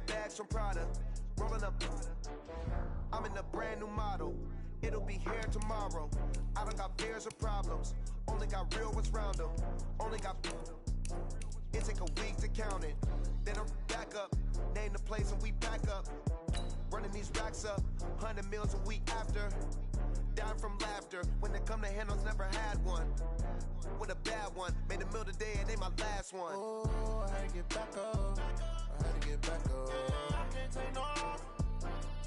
got bags from Prada. Rolling up. I'm in a brand new model. It'll be here tomorrow. I don't got fears or problems. Only got real ones round them. Only got. It take a week to count it. Then I'm back up. Name the place and we back up. Running these racks up. 100 meals a week after. Dying from laughter. When they come to handles, never had one. With a bad one. Made a meal today and they my last one. Oh, I had to get back up. I had to get back up. I can't take no.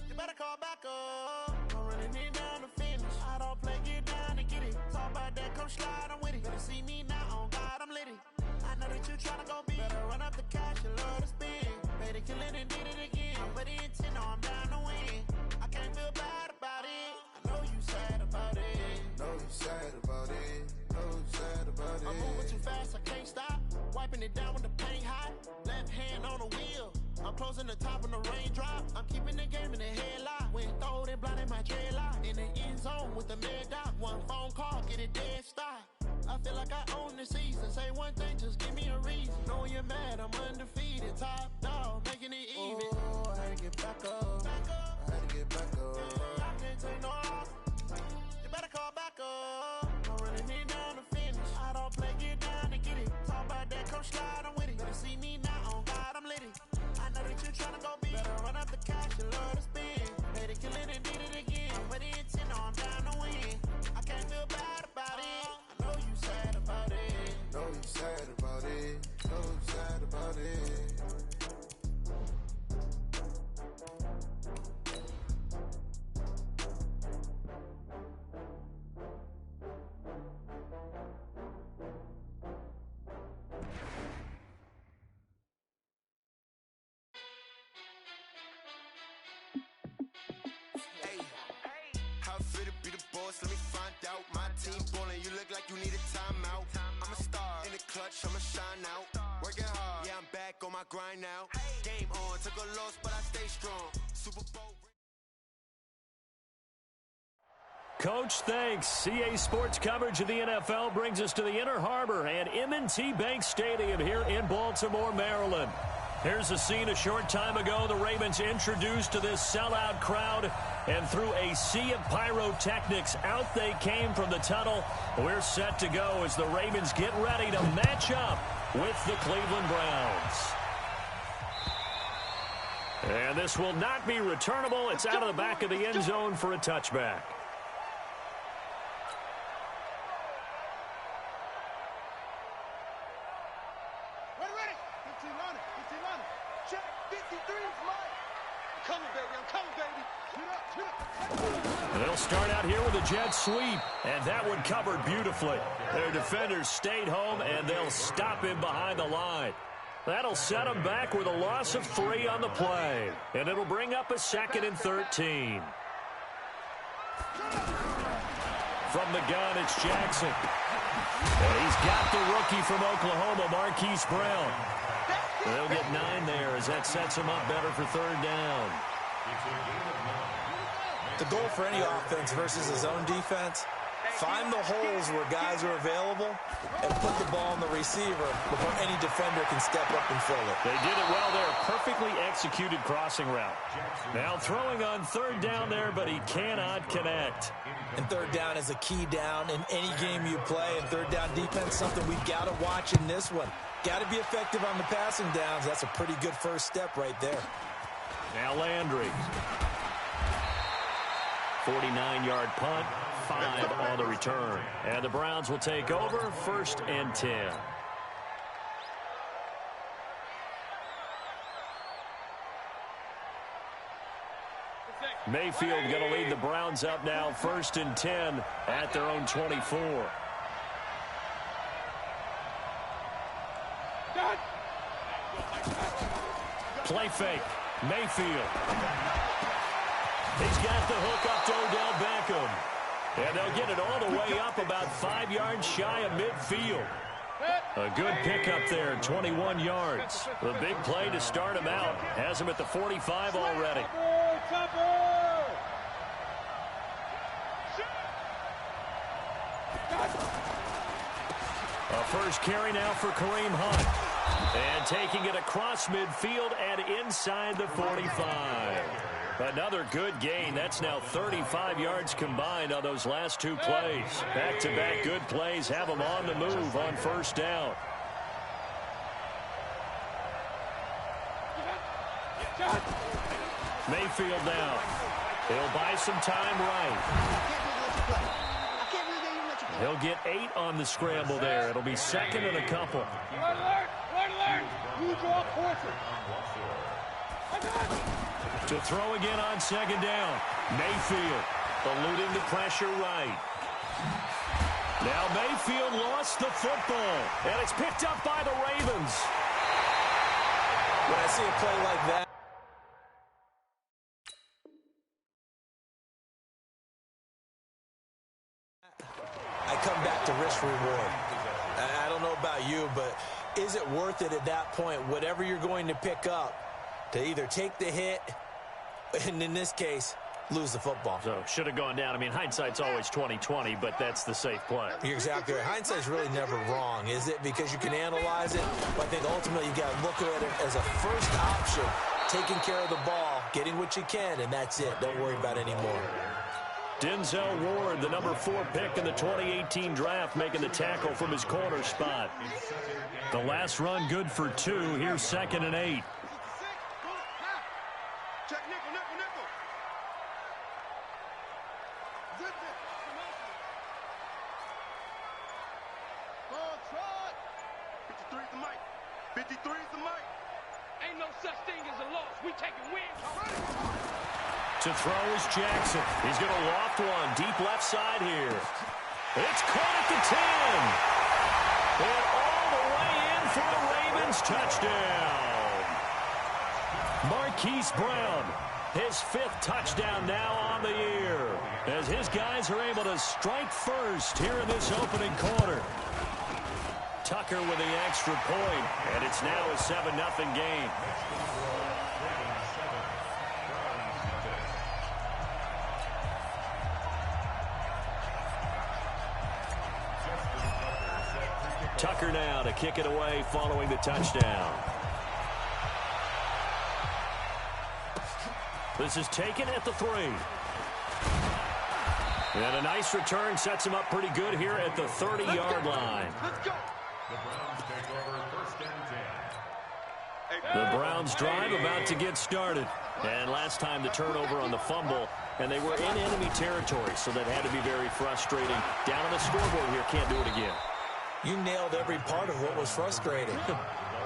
You better call back up. I'm running it down to finish. I don't play, get down to get it. Talk about that, come slide, I'm with it. Better see me now, on God, I'm lit it. I know that you tryna go big. Better run up the cash, you love to spend. Made it, kill it, and did it again. But the intent, no, I'm down to win. I can't feel bad about it. I know you sad about it. Know you sad about it. Know you sad about it. I'm moving too fast, I can't stop. Wiping it down with the paint hot. Left hand on the wheel. I'm closing the top when the raindrop. I'm keeping the game in the headlock. When throwed and blinded my dreadlock. In the end zone with the mad dot. One phone call, get it dead stop. I feel like I own the season. Say one thing, just give me a reason. Knowing you're mad, I'm undefeated. Top dog, making it even. Oh, I had to get back up. I had to get back up. I can't take no off. You better call back up. I'm running it down to finish. I don't play, get down to get it. Talk about that, come slide, I'm with it. Better see me now, on God, I'm lit it. I know that you tryna go big. Better run up the cash, you love to spend. Made it, kill it, and did it again. But the intent, no, I'm down to win. I can't feel bad about it. I know you sad about it. Know you sad about it. Know you sad about it. How fit to be the boss? Let me find out. My team ballin', you look like you need a timeout. I'm a star in the clutch, I'ma shine out. Working hard, yeah, I'm back on my grind now. Game on, took a loss, but I stay strong. Super Bowl. Coach, thanks. CA Sports coverage of the NFL brings us to the Inner Harbor and M&T Bank Stadium here in Baltimore, Maryland. Here's the scene a short time ago. The Ravens introduced to this sellout crowd, and through a sea of pyrotechnics, out they came from the tunnel. We're set to go as the Ravens get ready to match up with the Cleveland Browns. And this will not be returnable. It's out of the back of the end zone for a touchback. They'll start out here with a jet sweep, and that one covered beautifully. Their defenders stayed home, and they'll stop him behind the line. That'll set him back with a loss of 3 on the play, and it'll bring up a 2nd and 13. From the gun, it's Jackson. And he's got the rookie from Oklahoma, Marquise Brown. They'll get 9 there as that sets him up better for 3rd down. The goal for any offense versus his own defense, find the holes where guys are available and put the ball on the receiver before any defender can step up and fill it. They did it well there. Perfectly executed crossing route. Now throwing on 3rd down there, but he cannot connect. And 3rd down is a key down in any game you play. And 3rd down defense, something we've got to watch in this one. Got to be effective on the passing downs. That's a pretty good first step right there. Now Landry. 49-yard punt, 5 on the return. And the Browns will take over, 1st and 10. Mayfield going to lead the Browns up now, 1st and 10 at their own 24. Play fake, Mayfield. He's got the hook up to Odell Beckham. And they'll get it all the way up about 5 yards shy of midfield. A good pickup there, 21 yards. The big play to start him out. Has him at the 45 already. A first carry now for Kareem Hunt. And taking it across midfield and inside the 45. Another good gain. That's now 35 yards combined on those last two plays. Back-to-back good plays have them on the move on first down. Mayfield now. He'll buy some time right. He'll get 8 on the scramble there. It'll be second and a couple. To throw again on second down. Mayfield eluding the pressure right. Now Mayfield lost the football, and it's picked up by the Ravens. When I see a play like that, I come back to risk reward. I don't know about you, but is it worth it at that point, whatever you're going to pick up, to either take the hit, and in this case, lose the football? So should have gone down. I mean, hindsight's always 20/20, but that's the safe play. You're exactly right. Hindsight's really never wrong, is it? Because you can analyze it, but I think ultimately you got to look at it as a first option, taking care of the ball, getting what you can, and that's it. Don't worry about it anymore. Denzel Ward, the number 4 pick in the 2018 draft, making the tackle from his corner spot. The last run good for 2. Here's second and 8. Check nickel, nickel, nickel. Zip it. Ball trot. 53 is the mic. 53 is the mic. Ain't no such thing as a loss. We taking wins. To throw is Jackson. He's going to loft one deep left side here. It's caught at the 10. And all the way in for a Ravens touchdown. Marquise Brown, his 5th touchdown now on the year, as his guys are able to strike first here in this opening quarter. Tucker with the extra point, and it's now a 7-0 game. Tucker now to kick it away following the touchdown. This is taken at the 3. And a nice return sets him up pretty good here at the 30-yard line. Let's go. The Browns drive about to get started. And last time the turnover on the fumble, and they were in enemy territory, so that had to be very frustrating. Down on the scoreboard here, can't do it again. You nailed every part of what was frustrating.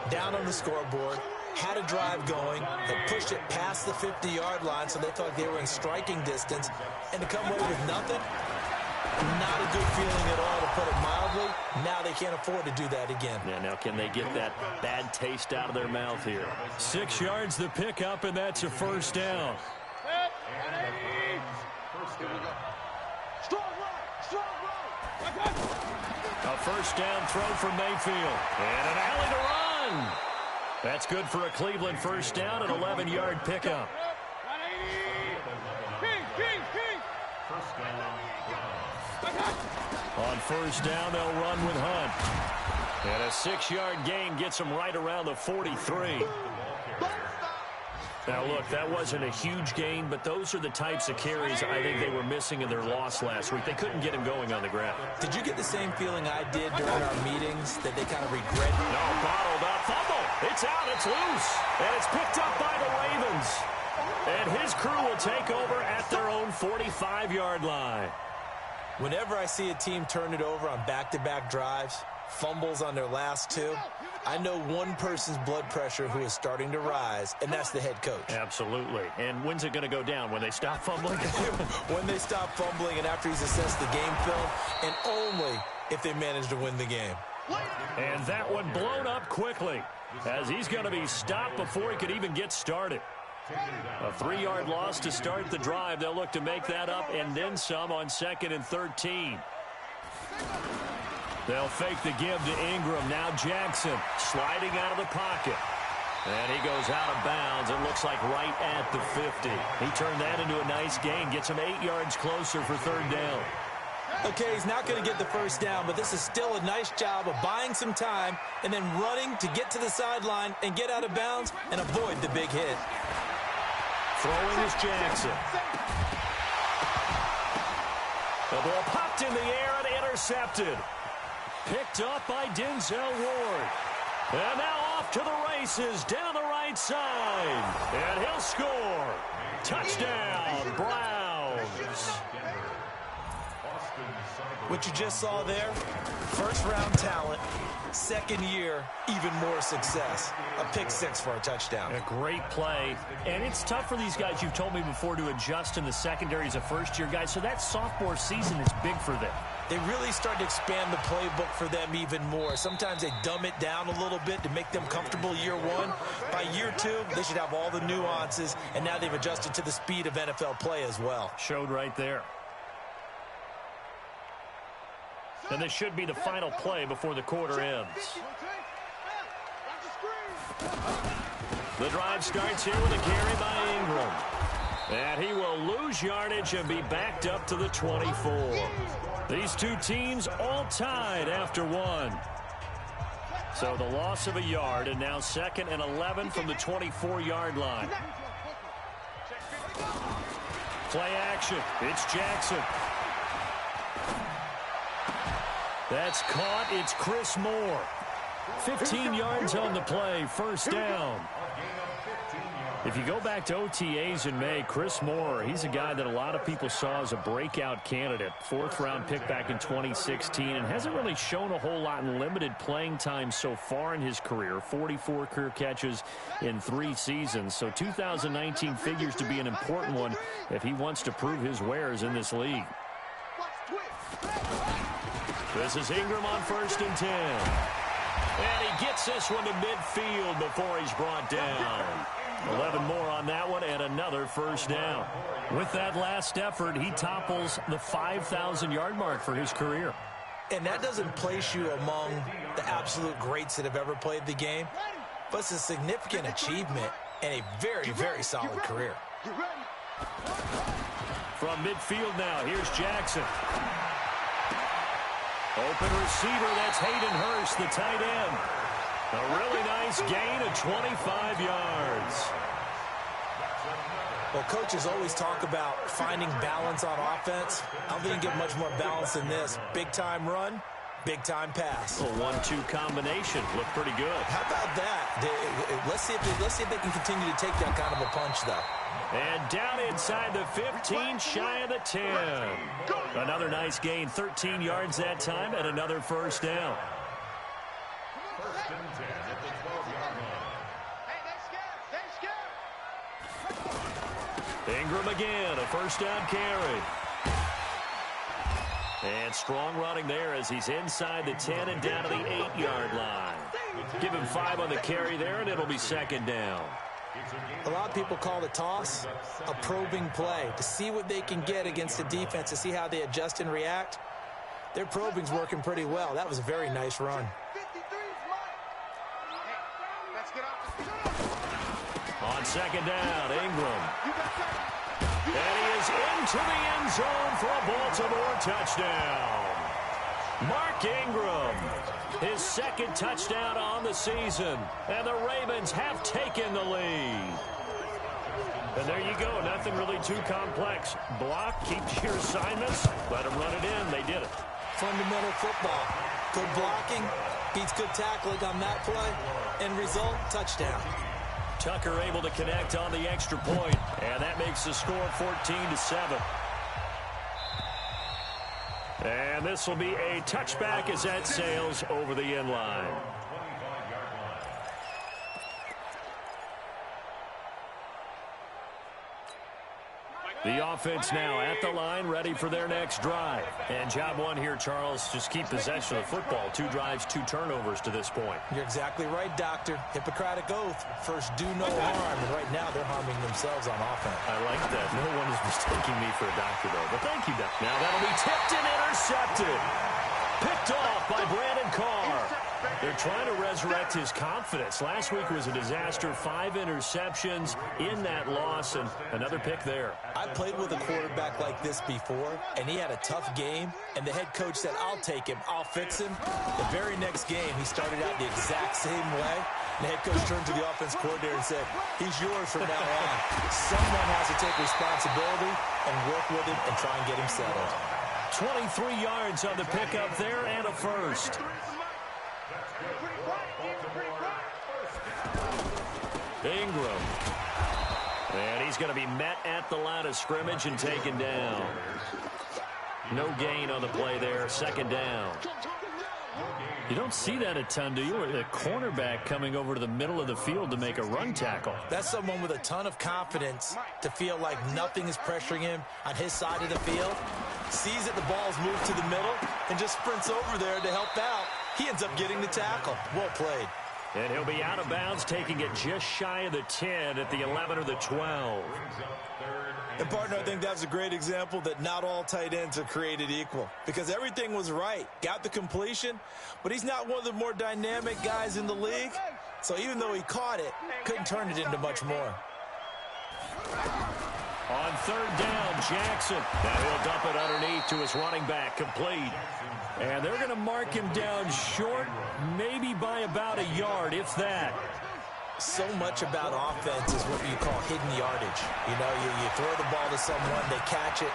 Down on the scoreboard, had a drive going, had pushed it past the 50-yard line, so they thought they were in striking distance, and to come away with nothing, not a good feeling at all, to put it mildly. Now they can't afford to do that again. Yeah, now can they get that bad taste out of their mouth here? 6 yards the pickup, and that's a first down. Strong right, strong right. A first down throw from Mayfield. And an alley to run. That's good for a Cleveland first down, an 11-yard pickup. On first down, they'll run with Hunt. And a 6-yard gain gets them right around the 43. Now, look, that wasn't a huge gain, but those are the types of carries I think they were missing in their loss last week. They couldn't get him going on the ground. Did you get the same feeling I did during our meetings, that they kind of regret? No, bottled up. Fumble. It's out. It's loose. And it's picked up by the Ravens. And his crew will take over at their own 45-yard line. Whenever I see a team turn it over on back-to-back drives, fumbles on their last 2, I know one person's blood pressure who is starting to rise, and that's the head coach. Absolutely. And when's it going to go down? When they stop fumbling? When they stop fumbling and after he's assessed the game film, and only if they manage to win the game. And that one blown up quickly, as he's going to be stopped before he could even get started. A 3-yard loss to start the drive. They'll look to make that up and then some on 2nd and 13. They'll fake the give to Ingram. Now Jackson sliding out of the pocket. And he goes out of bounds. It looks like right at the 50. He turned that into a nice gain. Gets him 8 yards closer for 3rd down. Okay, he's not going to get the first down, but this is still a nice job of buying some time and then running to get to the sideline and get out of bounds and avoid the big hit. Throwing is Jackson. The ball popped in the air and intercepted. Picked up by Denzel Ward. And now off to the races down the right side. And he'll score. Touchdown, Browns. What you just saw there, first-round talent, second year, even more success. A pick six for a touchdown. A great play. And it's tough for these guys, you've told me before, to adjust in the secondary as a first-year guy. So that sophomore season is big for them. They really start to expand the playbook for them even more. Sometimes they dumb it down a little bit to make them comfortable year one. By year two, they should have all the nuances, and now they've adjusted to the speed of NFL play as well. Showed right there. And this should be the final play before the quarter ends. The drive starts here with a carry by Ingram. And he will lose yardage and be backed up to the 24. These two teams all tied after one. So the loss of a yard, and now 2nd and 11 from the 24-yard line. Play action. It's Jackson. That's caught. It's Chris Moore. 15 yards on the play. First down. If you go back to OTAs in May, Chris Moore, he's a guy that a lot of people saw as a breakout candidate. 4th-round pick back in 2016 and hasn't really shown a whole lot in limited playing time so far in his career. 44 career catches in 3 seasons. So 2019 figures to be an important one if he wants to prove his wares in this league. This is Ingram on 1st and 10. And he gets this one to midfield before he's brought down. 11 more on that one and another first down. With that last effort, he topples the 5,000-yard mark for his career. And that doesn't place you among the absolute greats that have ever played the game, but it's a significant achievement and a very, very solid career. From midfield now, here's Jackson. Open receiver, that's Hayden Hurst, the tight end. A really nice gain of 25 yards. Well, coaches always talk about finding balance on offense. I don't think you get much more balance than this. Big-time run, big-time pass. A 1-2 combination. Looked pretty good. How about that? Let's see if they can continue to take that kind of a punch, though. And down inside the 15, shy of the 10. Another nice gain, 13 yards that time, and another first down. Ingram again, a first down carry. And strong running there as he's inside the 10 and down to the 8-yard line. Give him 5 on the carry there, and it'll be 2nd down. A lot of people call the toss a probing play to see what they can get against the defense, to see how they adjust and react. Their probing's working pretty well. That was a very nice run. On 2nd down, Ingram. And he is into the end zone for a Baltimore touchdown. Mark Ingram, his 2nd touchdown on the season. And the Ravens have taken the lead. And there you go. Nothing really too complex. Block, keep to your assignments, let them run it in. They did it. Fundamental football. Good blocking beats good tackling on that play. End result, touchdown. Tucker able to connect on the extra point, and that makes the score 14-7. And this will be a touchback as that sails over the end line. The offense now at the line, ready for their next drive. And job one here, Charles, just keep possession of the football. 2 drives, 2 turnovers to this point. You're exactly right, Doctor. Hippocratic oath. First, do no harm. And right now, they're harming themselves on offense. I like that. No one is mistaking me for a doctor, though. But thank you, Doc. Now that'll be tipped and intercepted. Picked off by Brandon Carr. They're trying to resurrect his confidence. Last week was a disaster. 5 interceptions in that loss, and another pick there. I played with a quarterback like this before, and he had a tough game, and the head coach said, I'll take him, I'll fix him. The very next game, he started out the exact same way. The head coach turned to the offense coordinator and said, he's yours from now on. Someone has to take responsibility and work with him and try and get him settled. 23 yards on the pickup there and a first. Ingram. And he's going to be met at the line of scrimmage and taken down. No gain on the play there. Second down. You don't see that a ton, do you? A cornerback coming over to the middle of the field to make a run tackle. That's someone with a ton of confidence to feel like nothing is pressuring him on his side of the field. Sees that the ball's moved to the middle and just sprints over there to help out. He ends up getting the tackle. Well played. And he'll be out of bounds, taking it just shy of the 10 at the 11 or the 12. And, partner, I think that was a great example that not all tight ends are created equal, because everything was right. Got the completion, but he's not one of the more dynamic guys in the league. So even though he caught it, couldn't turn it into much more. On third down, Jackson. Now he'll dump it underneath to his running back, complete. And they're going to mark him down short, maybe by about a yard, if that. So much about offense is what you call hidden yardage. You know, you throw the ball to someone, they catch it,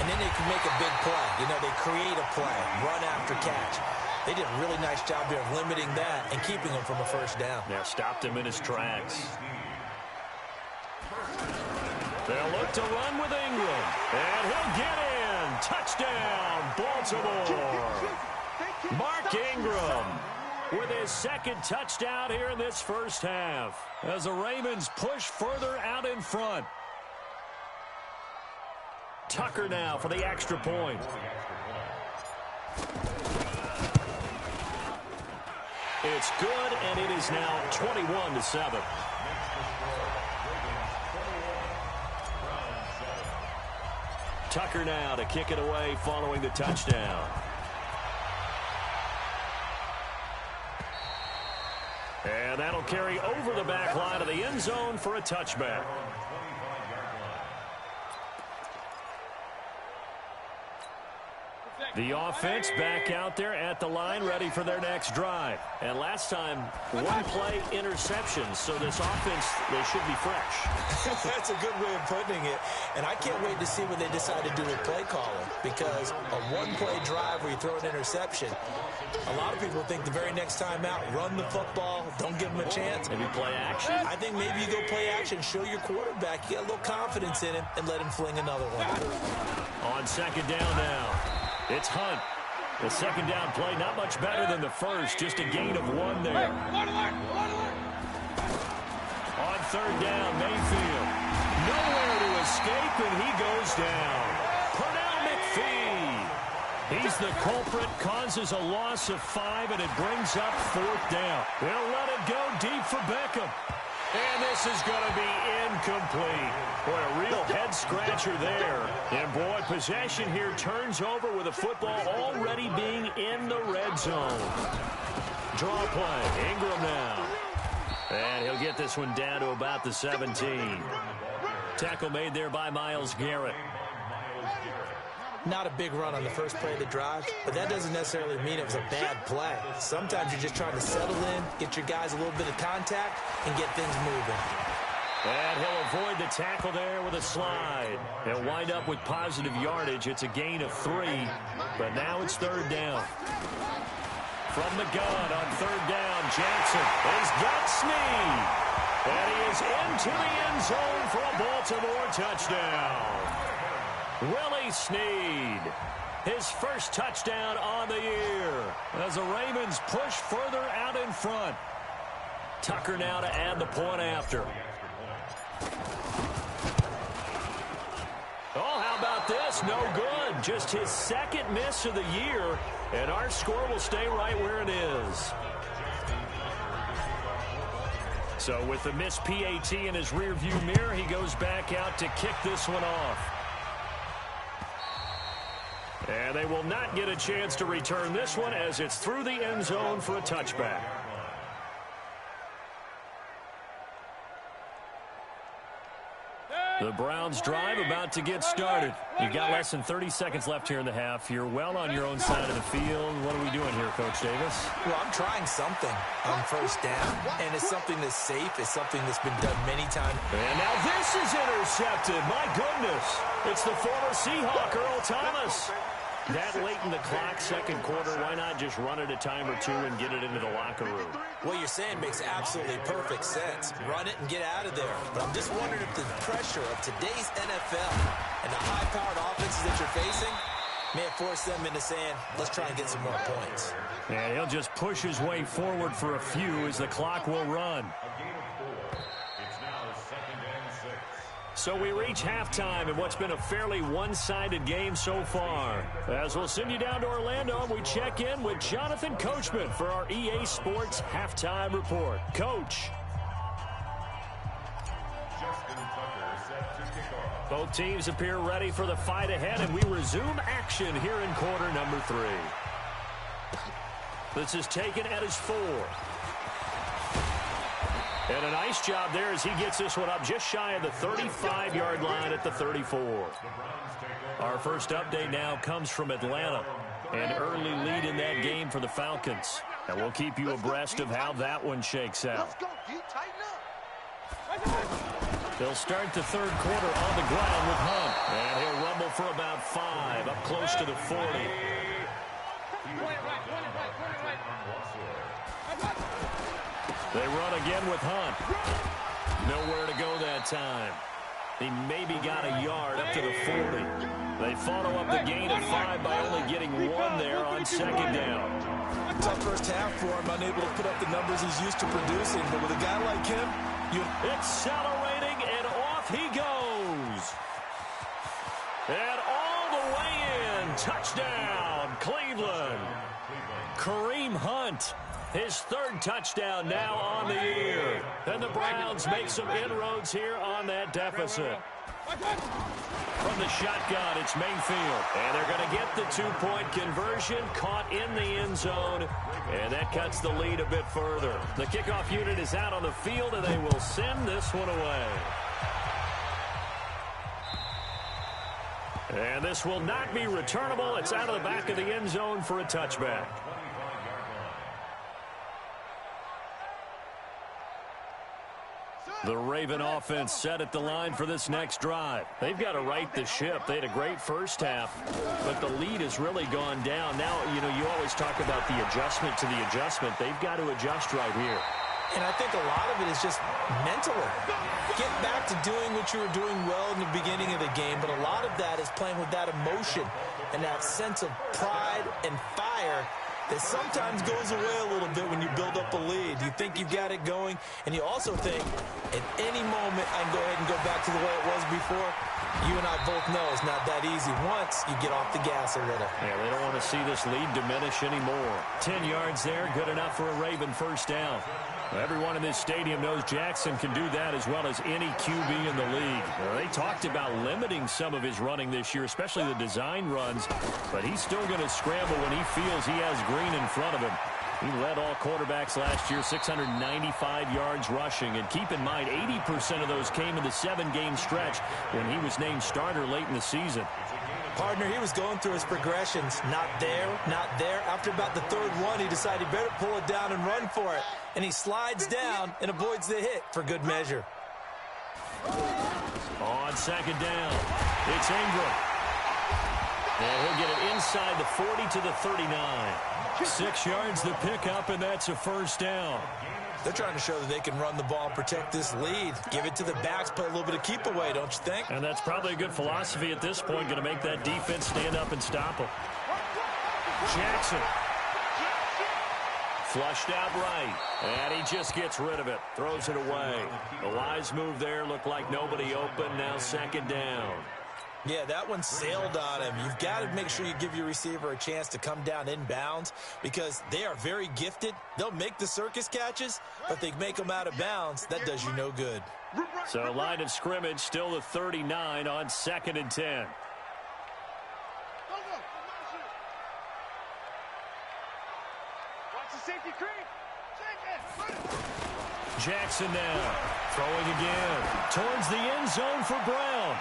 and then they can make a big play. You know, they create a play, run after catch. They did a really nice job there of limiting that and keeping him from a first down. Yeah, stopped him in his tracks. They'll look to run with Ingram, and he'll get in. Touchdown, Baltimore. Mark Ingram with his second touchdown here in this first half as the Ravens push further out in front. Tucker now for the extra point. It's good, and it is now 21-7. Tucker now to kick it away following the touchdown. And that'll carry over the back line of the end zone for a touchback. The offense back out there at the line, ready for their next drive. And last time, one play interception, so this offense, they should be fresh. That's a good way of putting it. And I can't wait to see what they decide to do with play calling, because a one-play drive where you throw an interception, a lot of people think the very next time out, run the football, don't give them a chance. Maybe play action? I think maybe you go play action, show your quarterback, you get a little confidence in him, and let him fling another one. On second down now. It's Hunt. The second down play, not much better than the first, just a gain of 1 there. On third down, Mayfield. Nowhere to escape, and he goes down. Pernell McPhee. He's the culprit, causes a loss of 5, and it brings up fourth down. They'll let it go deep for Beckham. And this is going to be incomplete. Boy, a real head-scratcher there. And, boy, possession here turns over with the football already being in the red zone. Draw play. Ingram now. And he'll get this one down to about the 17. Tackle made there by Myles Garrett. Not a big run on the first play of the drive, but that doesn't necessarily mean it was a bad play. Sometimes you're just trying to settle in, get your guys a little bit of contact, and get things moving. And he'll avoid the tackle there with a slide. He'll wind up with positive yardage. It's a gain of 3, but now it's third down. From the gun on third down, Jackson has got Snead. And he is into the end zone for a Baltimore touchdown. Willie Snead, his first touchdown on the year as the Ravens push further out in front. Tucker now to add the point after. Oh, how about this? No good. Just his second miss of the year, and our score will stay right where it is. So with the missed PAT in his rearview mirror, he goes back out to kick this one off. And they will not get a chance to return this one as it's through the end zone for a touchback. The Browns drive about to get started. You've got less than 30 seconds left here in the half. You're well on your own side of the field. What are we doing here, Coach Davis? Well, I'm trying something on first down, and it's something that's safe. It's something that's been done many times. And now this is intercepted. My goodness. It's the former Seahawk, Earl Thomas. That late in the clock, second quarter, why not just run it a time or two and get it into the locker room? What you're saying makes absolutely perfect sense. Run it and get out of there. But I'm just wondering if the pressure of today's NFL and the high-powered offenses that you're facing may have forced them into saying, let's try and get some more points. And he'll just push his way forward for a few as the clock will run. So we reach halftime in what's been a fairly one-sided game so far. As we'll send you down to Orlando, we check in with Jonathan Coachman for our EA Sports Halftime Report. Coach. Both teams appear ready for the fight ahead, and we resume action here in quarter number 3. This is taken at his 4. And a nice job there as he gets this one up just shy of the 35-yard line at the 34. Our first update now comes from Atlanta. An early lead in that game for the Falcons. And we'll keep you abreast of how that one shakes out. They'll start the third quarter on the ground with Hunt. And he'll rumble for about 5, up close to the 40. They run again with Hunt. Nowhere to go that time. He maybe got a yard up to the 40. They follow up the gain of 5 by only getting 1 there on second down. Tough first half for him, unable to put up the numbers he's used to producing. But with a guy like him, accelerating, and off he goes. And all the way in. Touchdown, Cleveland. Kareem Hunt. His third touchdown now on the year. And the Browns make some inroads here on that deficit. From the shotgun, it's Mayfield. And they're going to get the 2-point conversion, caught in the end zone. And that cuts the lead a bit further. The kickoff unit is out on the field, and they will send this one away. And this will not be returnable. It's out of the back of the end zone for a touchback. The Raven offense set at the line for this next drive. They've got to right the ship. They had a great first half, but the lead has really gone down. Now, you always talk about the adjustment to the adjustment. They've got to adjust right here. And I think a lot of it is just mentally. Get back to doing what you were doing well in the beginning of the game, but a lot of that is playing with that emotion and that sense of pride and fire that sometimes goes away a little bit when you build up a lead. You think you've got it going, and you also think at any moment I can go ahead and go back to the way it was before. You and I both know it's not that easy once you get off the gas a little. Yeah, they don't want to see this lead diminish anymore. 10 yards there, good enough for a Raven first down. Everyone in this stadium knows Jackson can do that as well as any QB in the league. They talked about limiting some of his running this year, especially the design runs, but he's still going to scramble when he feels he has green in front of him. He led all quarterbacks last year, 695 yards rushing. And keep in mind, 80% of those came in the 7-game stretch when he was named starter late in the season. Partner, he was going through his progressions. Not there, not there. After about the third one, he decided he better pull it down and run for it. And he slides down and avoids the hit for good measure. On second down, it's Ingram. And he'll get it inside the 40 to the 39. 6 yards the pickup, and that's a first down. They're trying to show that they can run the ball and protect this lead. Give it to the backs, play a little bit of keep away, don't you think? And that's probably a good philosophy at this point, going to make that defense stand up and stop them. Jackson. Flushed out right, and he just gets rid of it, throws it away. The wise move there, looked like nobody open, now second down. Yeah, that one sailed on him. You've got to make sure you give your receiver a chance to come down inbounds because they are very gifted. They'll make the circus catches, but they make them out of bounds. That does you no good. So line of scrimmage, still the 39 on 2nd and 10. Jackson now throwing again towards the end zone for Brown.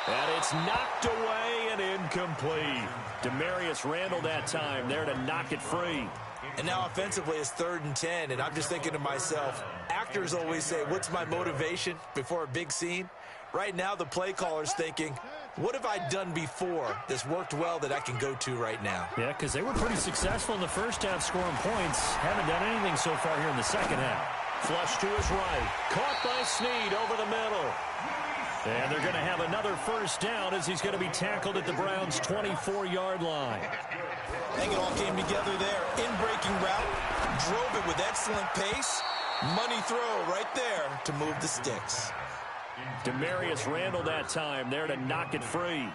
And it's knocked away and incomplete. Demarius Randall that time there to knock it free. And now offensively it's 3rd and 10, and I'm just thinking to myself, actors always say, what's my motivation before a big scene? Right now the play caller's thinking, what have I done before that's worked well that I can go to right now? Yeah, because they were pretty successful in the first half scoring points. Haven't done anything so far here in the second half. Flush to his right. Caught by Snead over the middle. And they're going to have another first down as he's going to be tackled at the Browns' 24-yard line. I think it all came together there. In-breaking route. Drove it with excellent pace. Money throw right there to move the sticks. Demarius Randall that time there to knock it free.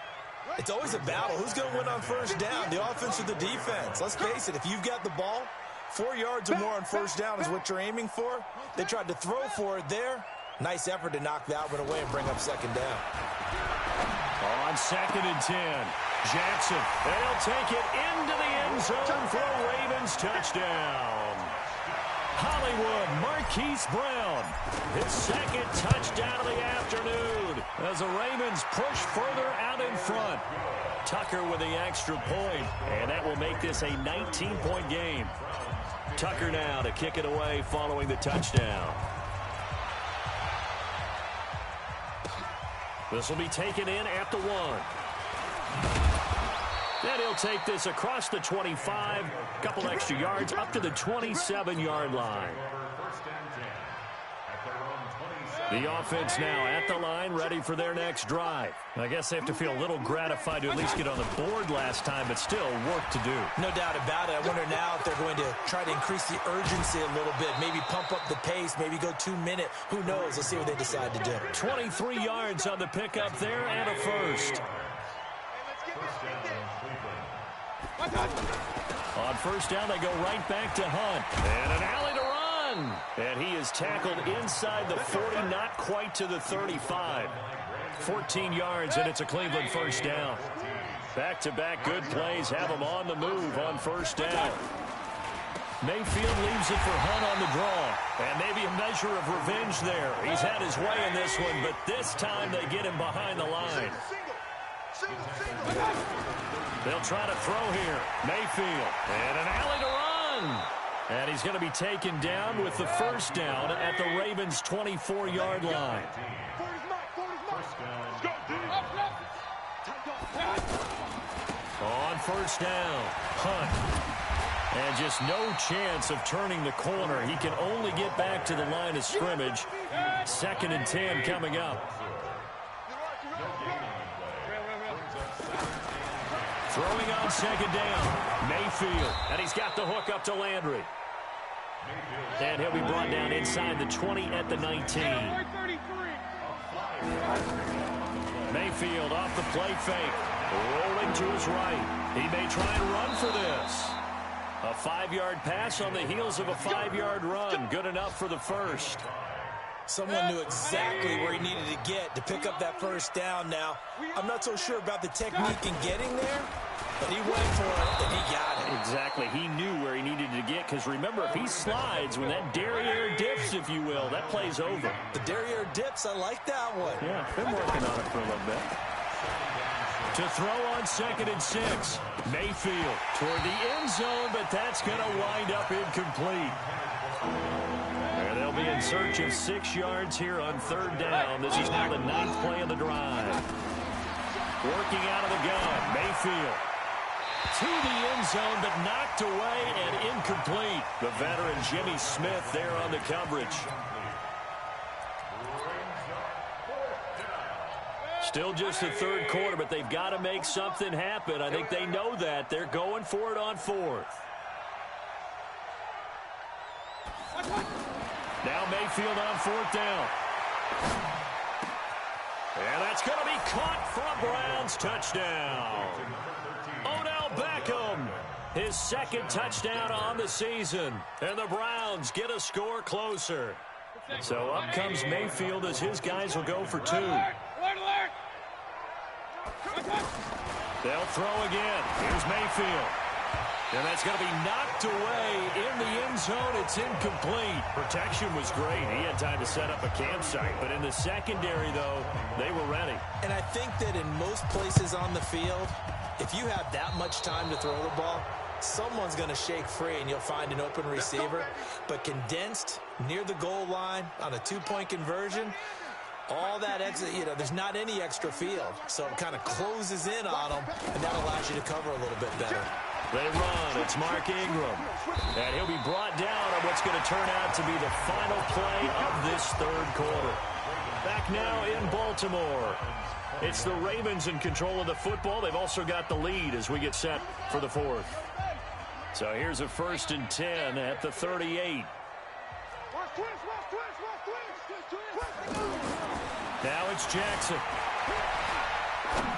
It's always a battle. Who's going to win on first down, the offense or the defense? Let's face it, if you've got the ball, 4 yards or more on first down is what you're aiming for. They tried to throw for it there. Nice effort to knock that one away and bring up second down. On 2nd and 10, Jackson, they'll take it into the end zone for a Ravens touchdown. Hollywood Marquise Brown, his 2nd touchdown of the afternoon as the Ravens push further out in front. Tucker with the extra point, and that will make this a 19-point game. Tucker now to kick it away following the touchdown. This will be taken in at the 1. Then he'll take this across the 25, couple extra yards up to the 27-yard line. The offense now at the line, ready for their next drive. I guess they have to feel a little gratified to at least get on the board last time, but still work to do. No doubt about it. I wonder now if they're going to try to increase the urgency a little bit, maybe pump up the pace, maybe go 2-minute. Who knows? Let's see what they decide to do. 23 yards on the pickup there and a first. On first down, they go right back to Hunt. And an alley to run. And he is tackled inside the 40, not quite to the 35. 14 yards, and it's a Cleveland first down. Back-to-back good plays have him on the move on first down. Mayfield leaves it for Hunt on the draw. And maybe a measure of revenge there. He's had his way in this one, but this time they get him behind the line. They'll try to throw here. Mayfield. And an alley to run. And he's going to be taken down with the first down at the Ravens' 24-yard line. On first down, Hunt. And just no chance of turning the corner. He can only get back to the line of scrimmage. 2nd and 10 coming up. Throwing on second down, Mayfield, and he's got the hook up to Landry. And he'll be brought down inside the 20 at the 19. Mayfield off the play fake, rolling to his right. He may try and run for this. A 5-yard pass on the heels of a 5-yard run. Good enough for the first. Someone knew exactly where he needed to get to pick up that first down. Now, I'm not so sure about the technique in getting there, but he went for it, and he got it. Exactly. He knew where he needed to get, because remember, if he slides, when that derriere dips, if you will, that play's over. The derriere dips, I like that one. Yeah, been working on it for a little bit. To throw on 2nd and 6. Mayfield toward the end zone, but that's going to wind up incomplete. And they'll be in search of 6 yards here on 3rd down. This is now the 9th play of the drive. Working out of the gun, Mayfield. To the end zone, but knocked away and incomplete. The veteran Jimmy Smith there on the coverage. Still just the 3rd quarter, but they've got to make something happen. I think they know that. They're going for it on 4th. Now Mayfield on 4th down. And that's going to be caught for a Browns touchdown. Odell Beckham, his 2nd touchdown on the season. And the Browns get a score closer. So up comes Mayfield as his guys will go for 2. They'll throw again. Here's Mayfield. And that's going to be knocked away in the end zone. It's incomplete. Protection was great. He had time to set up a campsite. But in the secondary, though, they were ready. And I think that in most places on the field, if you have that much time to throw the ball, someone's going to shake free and you'll find an open receiver. But condensed near the goal line on a two-point conversion, all that extra, there's not any extra field. So it kind of closes in on them, and that allows you to cover a little bit better. They run. It's Mark Ingram. And he'll be brought down on what's going to turn out to be the final play of this third quarter. Back now in Baltimore. It's the Ravens in control of the football. They've also got the lead as we get set for the fourth. So here's a 1st and 10 at the 38. Now it's Jackson.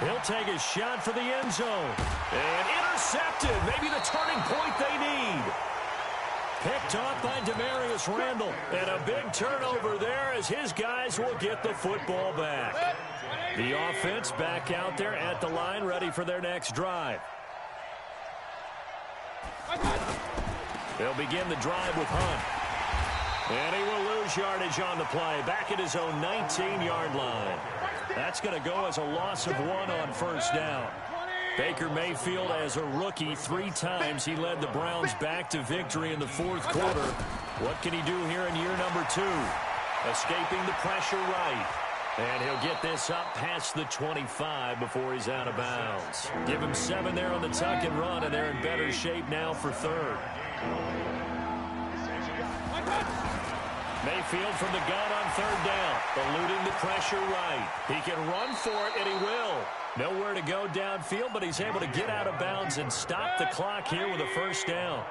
He'll take a shot for the end zone. And intercepted. Maybe the turning point they need. Picked off by Demarius Randall. And a big turnover there as his guys will get the football back. The offense back out there at the line, ready for their next drive. They'll begin the drive with Hunt. And he will lose yardage on the play, back at his own 19-yard line. That's going to go as a loss of 1 on 1st down. Baker Mayfield, as a rookie, 3 times he led the Browns back to victory in the 4th quarter. What can he do here in year number 2? Escaping the pressure right. And he'll get this up past the 25 before he's out of bounds. Give him 7 there on the tuck and run, and they're in better shape now for 3rd. Mayfield from the gun on 3rd down, eluding the pressure right. He can run for it, and he will. Nowhere to go downfield, but he's able to get out of bounds and stop the clock here with a 1st down.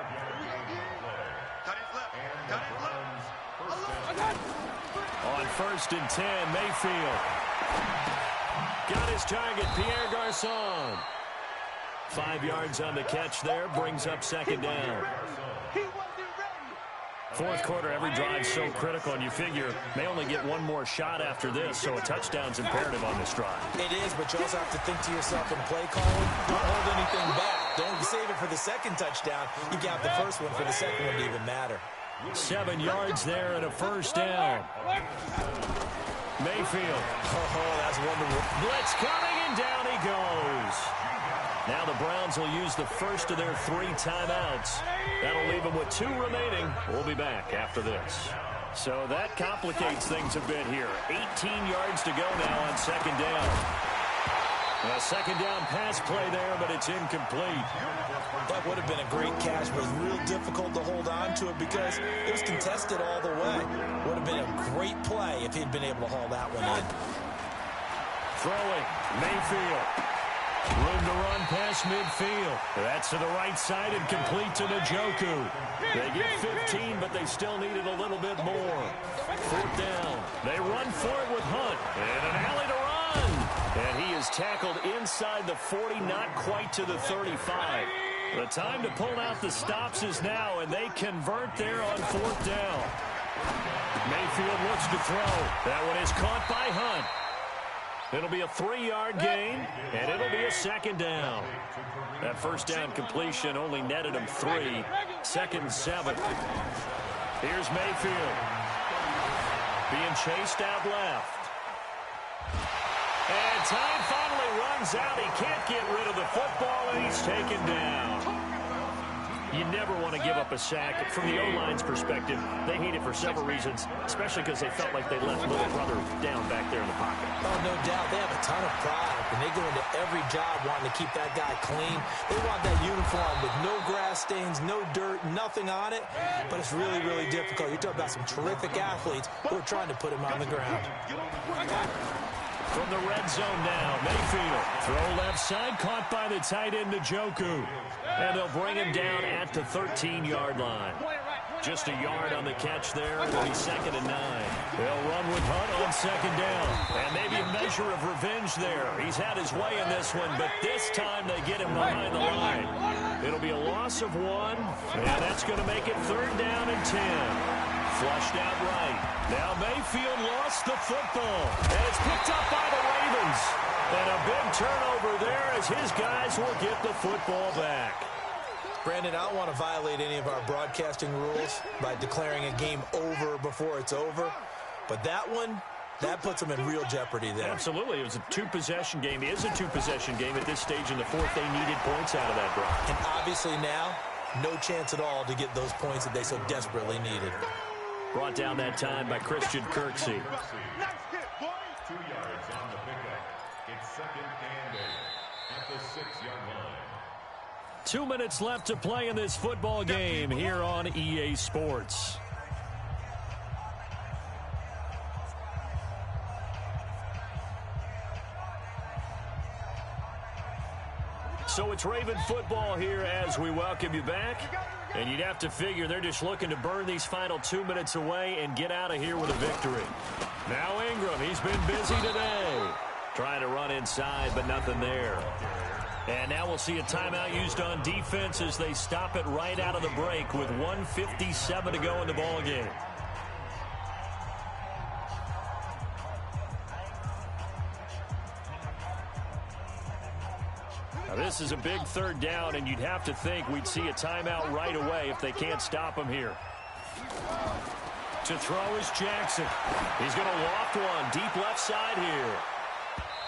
On 1st and 10, Mayfield. Got his target, Pierre Garçon. 5 yards on the catch there, brings up 2nd down. 4th quarter, every drive's so critical, and you figure may only get one more shot after this, so a touchdown's imperative on this drive. It is, but you also have to think to yourself in play calling, don't hold anything back. Don't save it for the 2nd touchdown. You got the 1st one for the 2nd one to even matter. 7 yards there and a 1st down. Mayfield. Oh, that's wonderful. Blitz coming, and down he goes. Now the Browns will use the 1st of their 3 timeouts. That'll leave them with 2 remaining. We'll be back after this. So that complicates things a bit here. 18 yards to go now on 2nd down. A 2nd down pass play there, but it's incomplete. That would have been a great catch, but it was real difficult to hold on to it because it was contested all the way. Would have been a great play if he'd been able to haul that one in. Throwing, Mayfield. Room to run past midfield. That's to the right side and complete to Njoku. They get 15, but they still needed a little bit more. 4th down. They run for it with Hunt. And an alley to run. And he is tackled inside the 40, not quite to the 35. The time to pull out the stops is now, and they convert there on 4th down. Mayfield looks to throw. That one is caught by Hunt. It'll be a 3-yard gain, and it'll be a 2nd down. That 1st down completion only netted him 3. 2nd and 7. Here's Mayfield. Being chased out left. And time finally runs out. He can't get rid of the football, and he's taken down. You never want to give up a sack. From the O-line's perspective, they hate it for several reasons, especially because they felt like they left little brother down back there in the pocket. Oh, no doubt. They have a ton of pride, and they go into every job wanting to keep that guy clean. They want that uniform with no grass stains, no dirt, nothing on it, but it's really, really difficult. You're talking about some terrific athletes who are trying to put him on the ground. From the red zone now, Mayfield. Throw left side, caught by the tight end, Njoku. And they'll bring him down at the 13-yard line. Just a yard on the catch there. It'll be 2nd and 9. They'll run with Hunt on 2nd down. And maybe a measure of revenge there. He's had his way in this one, but this time they get him behind the line. It'll be a loss of 1, and that's going to make it 3rd down and 10. Flushed out right. Now Mayfield lost the football. And it's picked up by the Ravens. And a big turnover there as his guys will get the football back. Brandon, I don't want to violate any of our broadcasting rules by declaring a game over before it's over. But that one, that puts them in real jeopardy there. Absolutely. It was a two-possession game. It is a two-possession game at this stage in the fourth. They needed points out of that, Brock. And obviously now, no chance at all to get those points that they so desperately needed. Brought down that time by Christian Kirksey. 2 yards on the pickup. It's 2nd and 8 at the 6-yard line. 2 minutes left to play in this football game here on EA Sports. So it's Raven football here as we welcome you back. And you'd have to figure they're just looking to burn these final 2 minutes away and get out of here with a victory. Now Ingram, he's been busy today. Trying to run inside, but nothing there. And now we'll see a timeout used on defense as they stop it right out of the break with 1:57 to go in the ball game. Now this is a big third down, and you'd have to think we'd see a timeout right away if they can't stop him here. To throw is Jackson. He's going to loft one deep left side here.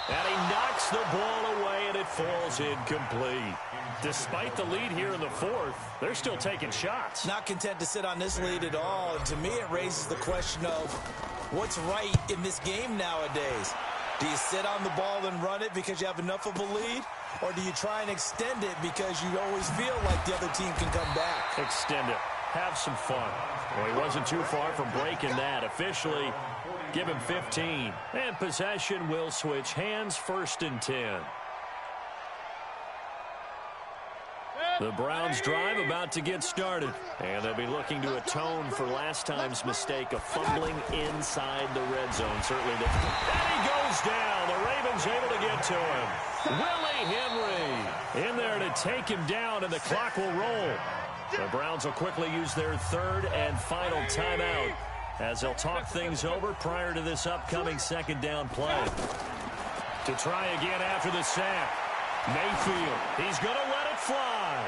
And he knocks the ball away, and it falls incomplete. Despite the lead here in the fourth, they're still taking shots. Not content to sit on this lead at all. And to me, it raises the question of what's right in this game nowadays. Do you sit on the ball and run it because you have enough of a lead? Or do you try and extend it because you always feel like the other team can come back? Extend it. Have some fun. Well, he wasn't too far from breaking that. Officially, give him 15. And possession will switch hands, 1st and 10. The Browns drive about to get started. And they'll be looking to atone for last time's mistake of fumbling inside the red zone. Certainly. And he goes down. The Ravens able to get to him. Willie Henry in there to take him down, and the clock will roll. The Browns will quickly use their 3rd and final timeout as they'll talk things over prior to this upcoming 2nd down play. To try again after the sack. Mayfield, he's going to let it fly.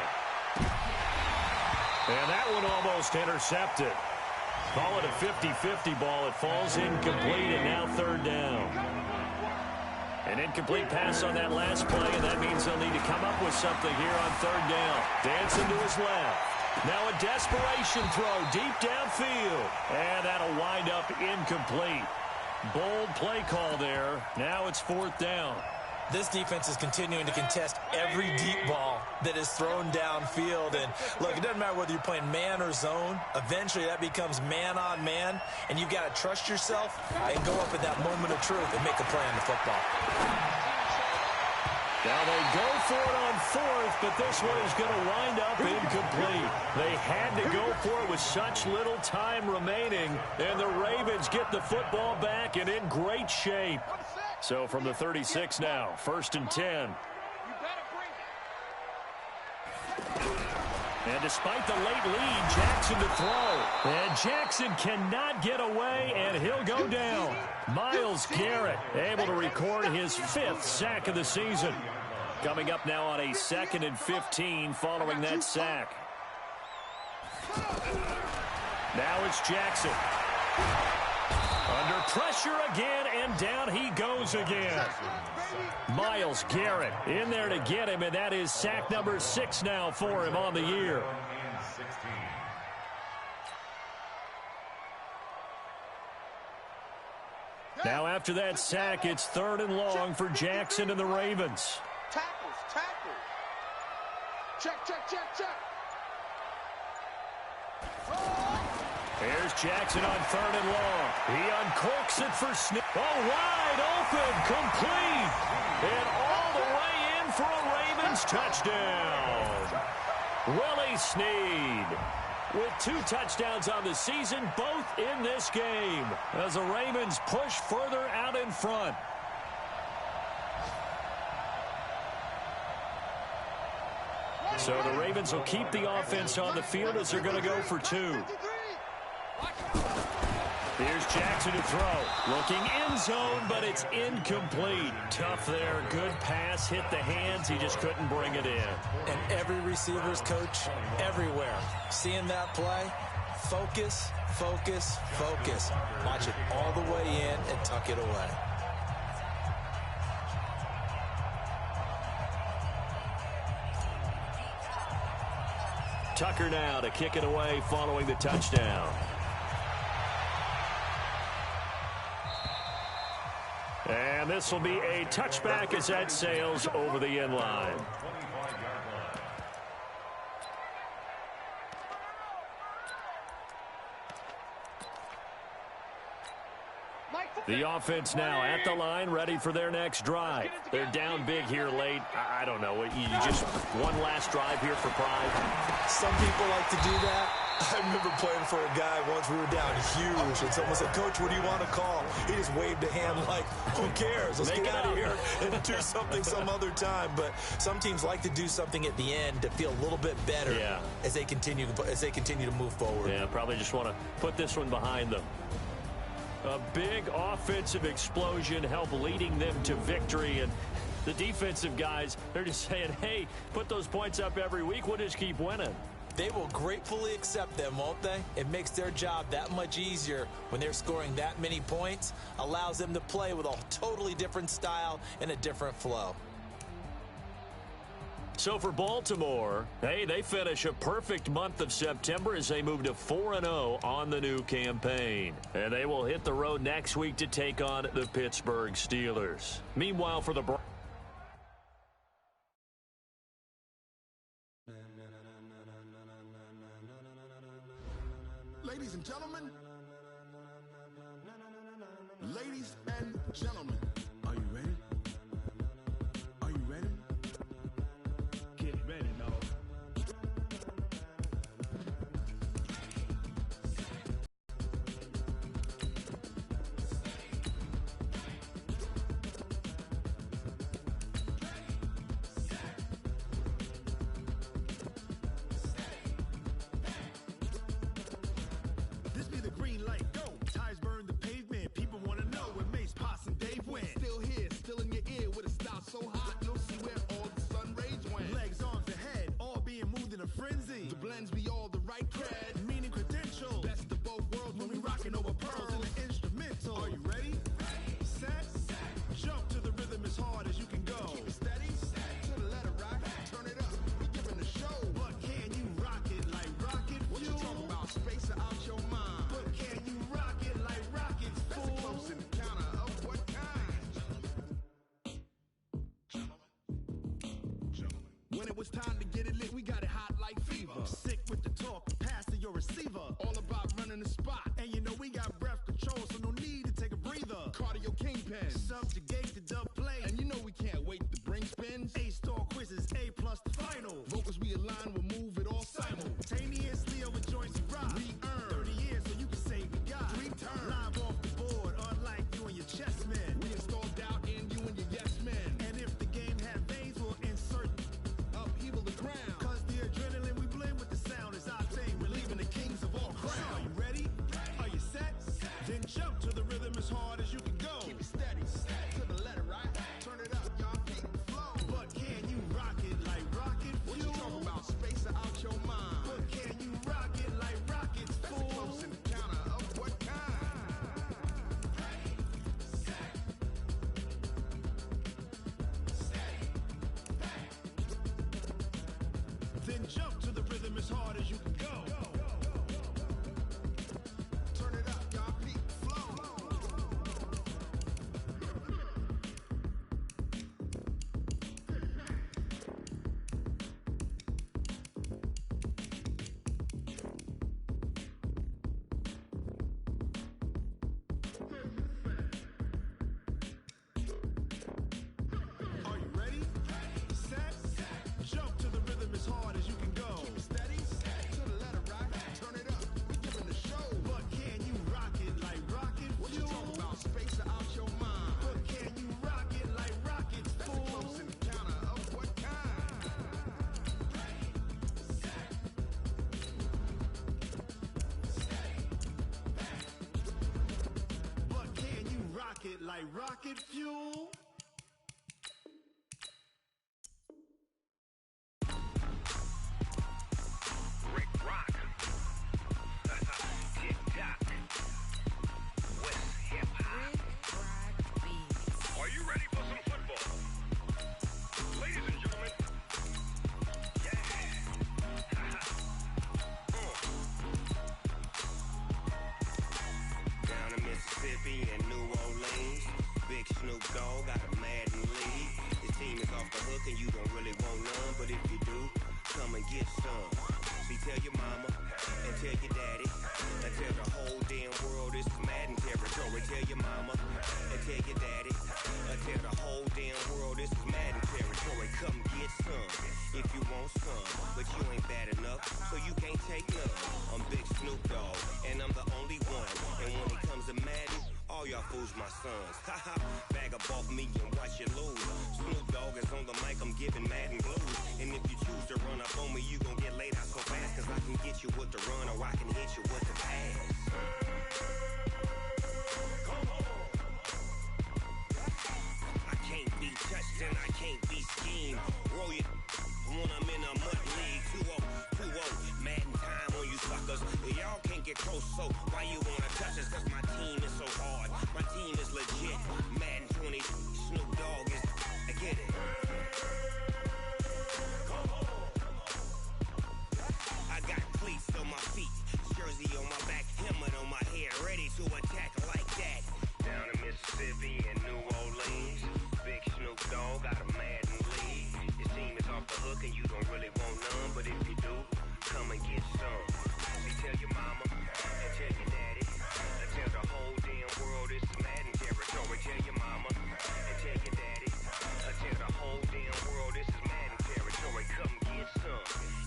And that one almost intercepted. Call it a 50-50 ball. It falls incomplete, and now 3rd down. An incomplete pass on that last play, and that means they'll need to come up with something here on 3rd down. Dancing to his left. Now a desperation throw deep downfield. And that'll wind up incomplete. Bold play call there. Now it's 4th down. This defense is continuing to contest every deep ball that is thrown downfield. And, look, it doesn't matter whether you're playing man or zone. Eventually, that becomes man-on-man, and you've got to trust yourself and go up at that moment of truth and make a play on the football. Now they go for it on 4th, but this one is going to wind up incomplete. They had to go for it with such little time remaining, and the Ravens get the football back and in great shape. So from the 36 now, 1st and 10. And despite the late lead, Jackson to throw. And Jackson cannot get away, and he'll go down. Myles Garrett able to record his 5th sack of the season. Coming up now on a 2nd and 15 following that sack. Now it's Jackson. Under pressure again, and down he goes again. Myles Garrett in there to get him, and that is sack number 6 now for him on the year. Now after that sack, it's 3rd and long for Jackson and the Ravens. Tackles. Check. Here's Jackson on 3rd and long. He uncorks it for Snead. Oh, wide open, complete. And all the way in for a Ravens touchdown. Willie Snead with 2 touchdowns on the season, both in this game, as the Ravens push further out in front. So the Ravens will keep the offense on the field as they're going to go for 2. Here's Jackson to throw. Looking end zone, but it's incomplete. Tough there. Good pass. Hit the hands. He just couldn't bring it in. And every receiver's coach everywhere. Seeing that play, focus, focus, focus. Watch it all the way in and tuck it away. Tucker now to kick it away following the touchdown. And this will be a touchback as that sails over the end line. The offense now at the line, ready for their next drive. They're down big here late. I don't know. You just one last drive here for pride. Some people like to do that. I remember playing for a guy once. We were down huge, and someone said, "Coach, what do you want to call?" He just waved a hand like, "Who cares? Let's get out of here and do something some other time." But some teams like to do something at the end to feel a little bit better as they continue to move forward. Yeah, probably just want to put this one behind them. A big offensive explosion helped leading them to victory, and the defensive guys, they're just saying, hey, put those points up every week. We'll just keep winning. They will gratefully accept them, won't they? It makes their job that much easier when they're scoring that many points, allows them to play with a totally different style and a different flow. So for Baltimore, hey, they finish a perfect month of September as they move to 4-0 on the new campaign. And they will hit the road next week to take on the Pittsburgh Steelers. Meanwhile, for the Ladies and gentlemen, ladies and gentlemen, are you ready? Are you ready? Get ready, no. This be the green light, go. Tires burn the pavement. People want to know where Mace, Potts, and Dave went. Still here, still in your ear with a style so hot, you'll see where all the sun rays went. Legs, arms, and head, all being moved in a frenzy. The blends be all the right cred, meaning credentials. Best of both worlds when we rocking over pearls and the instrumental. Are you ready? Set, jump to the rhythm as hard as you can go. Keep it steady, to the letter right, turn it up, we giving the show. But can you rock it like rocket fuel? What you talking about, space out your mind? But can you rock it like rockets, fool? That's a close encounter of what kind? When it was time to get it lit, we got it hot like fever. Sick with the talk, pass to your receiver. All about running the spot, and you know we got breath control, so no need to take a breather. Cardio kingpin, subjugate the dub play, and you know we can't wait to bring spins. A-star quizzes, A+ the final. Vocals we align, we'll move it all simultaneously over joints we rock. We earn 30 years, so you can say we got 3 turns. Live off the board, unlike you and your chess men. We install doubt in you and your yes men. And if the game had veins, we'll insert upheaval the crown. Cause the adrenaline we blend with the sound is our thing. We're leaving the kings of all crowns. So are you ready? Are you set? Then jump to the rhythm as hard as you can go. Keep it steady, to the letter right. Turn it up, y'all keep it flow. But can you rock it like rocket fuel? What you talking about, space out your mind? But can you rock it like rockets, fool? That's a close encounter of what kind? Then jump to the rhythm as hard as you can go. Turn it up, y'all keep it flow. Are you ready? Set, jump to the rhythm as hard as you can go. my rocket fuel. Rick Rock. Tick-tock. West hip-hop. Are you ready for some football? Ladies and gentlemen. Yeah. Down in Mississippi and New Orleans, Big Snoop Dogg got a Madden league. His team is off the hook and you don't really want none, but if you do, come and get some. See, tell your mama and tell your daddy and tell the whole damn world this is Madden territory. Tell your mama and tell your daddy and tell the whole damn world this is Madden territory. Come get some if you want some, but you ain't bad enough, so you can't take none. I'm Big Snoop Dogg and I'm the only one, and when it comes to Madden, all y'all fools my sons. Haha, bag up off me and watch you lose. Snoop Dogg is on the mic, I'm giving Madden blues. And if you choose to run up on me, you gon' get laid out so fast, cause I can get you with the run or I can hit you with the pass. I can't be touched and I can't be schemed. Roll you when I'm in a mud league. 2-0, 2-0, Madden time on you suckers. Y'all can't get close, so why you wanna touch us? Cause my team is so hard, my team is legit. Madden 20, Snoop Dogg is, I get it. I got cleats on my feet, jersey on my back, helmet on my head, ready to attack like that. Down in Mississippi and New Orleans, Big Snoop Dogg got a Madden league. His team is off the hook and you don't really want none, but if you do, come and get some. See, tell your mama and tell your daddy and tell the whole damn world this is Madden territory. Tell your mama and tell your daddy and tell the whole damn world this is Madden territory. Come get some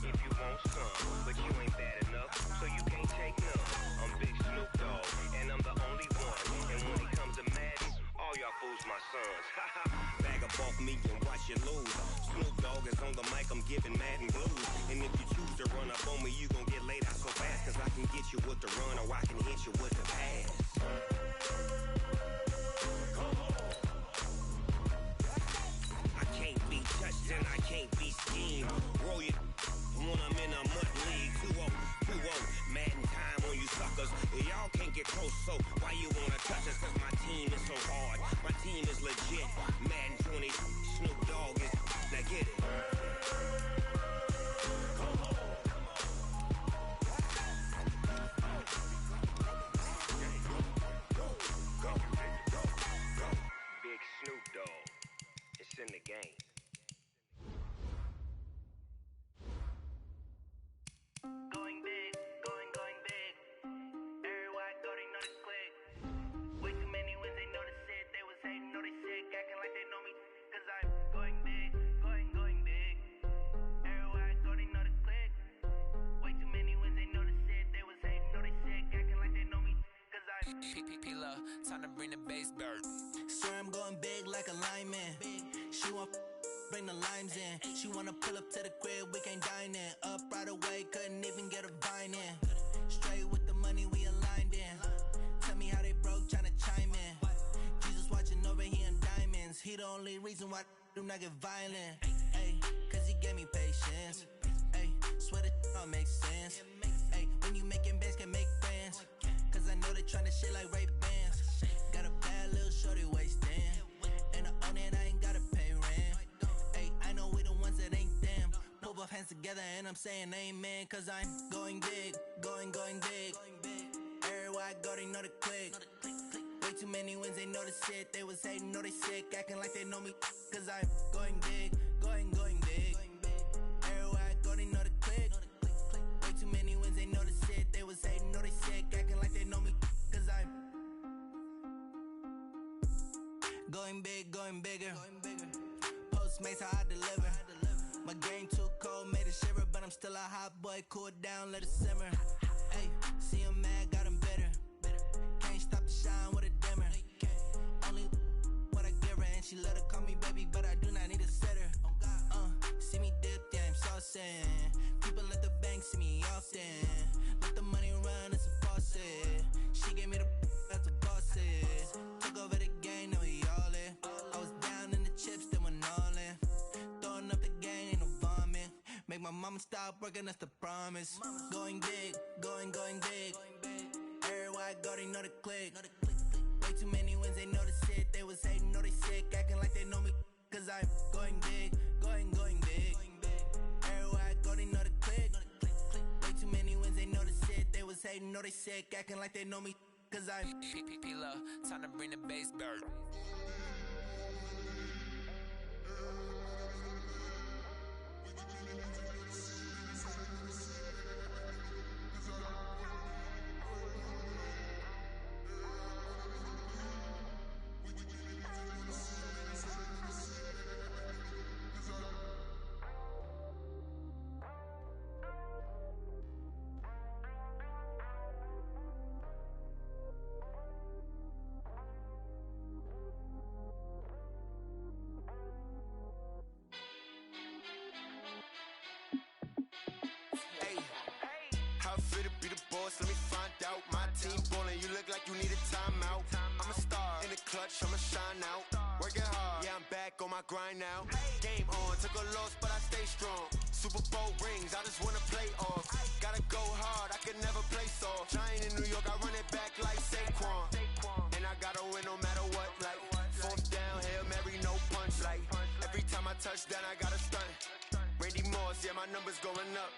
if you want some, but you ain't bad enough, so you can't take none. I'm Big Snoop Dogg and I'm the only one, and when it comes to Madden, all y'all fools my sons. Haha, bag up off me and watch you lose. Snoop Dogg is on the mic, I'm giving Madden blues. And if you choose to run up on me, you gon' get laid out so fast, cause I can get you with the run or I can hit you with the pass. I can't be touched and I can't be schemed. Roll you when I'm in a mud league. 2-0, 2-0, Madden time on you suckers. Y'all can't get close, so why you wanna touch us? Cause my team is so hard, my team is legit. Madden 20, Snoop Dogg is, now get it. Big Snoop Dogg, it's in the game. Going big, going big. Everywhere I go, they know the click. Way too many wins, they notice it. They was hating, know they sick, acting like they know me. Cause I'm going big, going big. Everywhere I go, they know the click. Way too many wins, they notice it. They was hating, know they sick, acting like they know me. Cause I'm P-P-P-Love, time to bring the bass bird. Swear I'm going big like a lineman. She want bring the limes in. She wanna pull up to the crib, we can't dine in. Up right away, couldn't even get a vine in. Straight with the money, we aligned in. Tell me how they broke, tryna chime in. Jesus watching over here in diamonds. He the only reason why I do not get violent. Ay, cause he gave me patience. Ay, swear that all makes sense. Ay, when you making bands, can make friends. Cause I know they tryna shit like Ray-Bans. Got a bad little shorty wasting. And I own it, I ain't gotta pay rent. Ay, I know we the ones that ain't them. Pull both hands together and I'm saying amen. Cause I'm going big, going big. Everywhere I go, they know the click. Way too many wins, they know the shit. They was hating, know they sick, acting like they know me. Cause I'm going big, going big. Everywhere I go, they know the click. Way too many wins, they know the shit. They was hating, know they sick, acting like they know me. Cause I'm going big, going bigger. Postmates, how I deliver. My game too cold, made it shiver, but I'm still a hot boy. Cool it down, let it simmer. Hey, see him mad, got him bitter. Can't stop the shine with a dimmer. Only what I give her, and she let her call me baby, but I do not need a sitter. See me dip, yeah, I'm saucing. People at the bank see me often. Let the money run, it's a faucet. She gave me the that's a boss is. Took over the game, now we I'ma stop working, that's the promise. Going big, going big. Everywhere I go, they know the click. Way too many wins, they know the shit. They was hating, know they sick, acting like they know me. Cause I'm going big, going big. Everywhere I go, they know the click. Way too many wins, they know the shit. They was hating, know they sick, acting like they know me. Cause I'm P-P-P-Love, time to bring the bass bird. How fit to be the boss? Let me find out. My team ballin', you look like you need a timeout. I'm a star in the clutch, I'ma shine out. Working hard, yeah, I'm back on my grind now. Game on, took a loss, but I stay strong. Super Bowl rings, I just wanna play off. Gotta go hard, I can never play soft. Giant in New York, I run it back like Saquon. And I gotta win no matter what, like fourth down, Hail Mary, no punch. Like every time I touch down, I gotta stunt. Randy Moss, yeah, my numbers going up.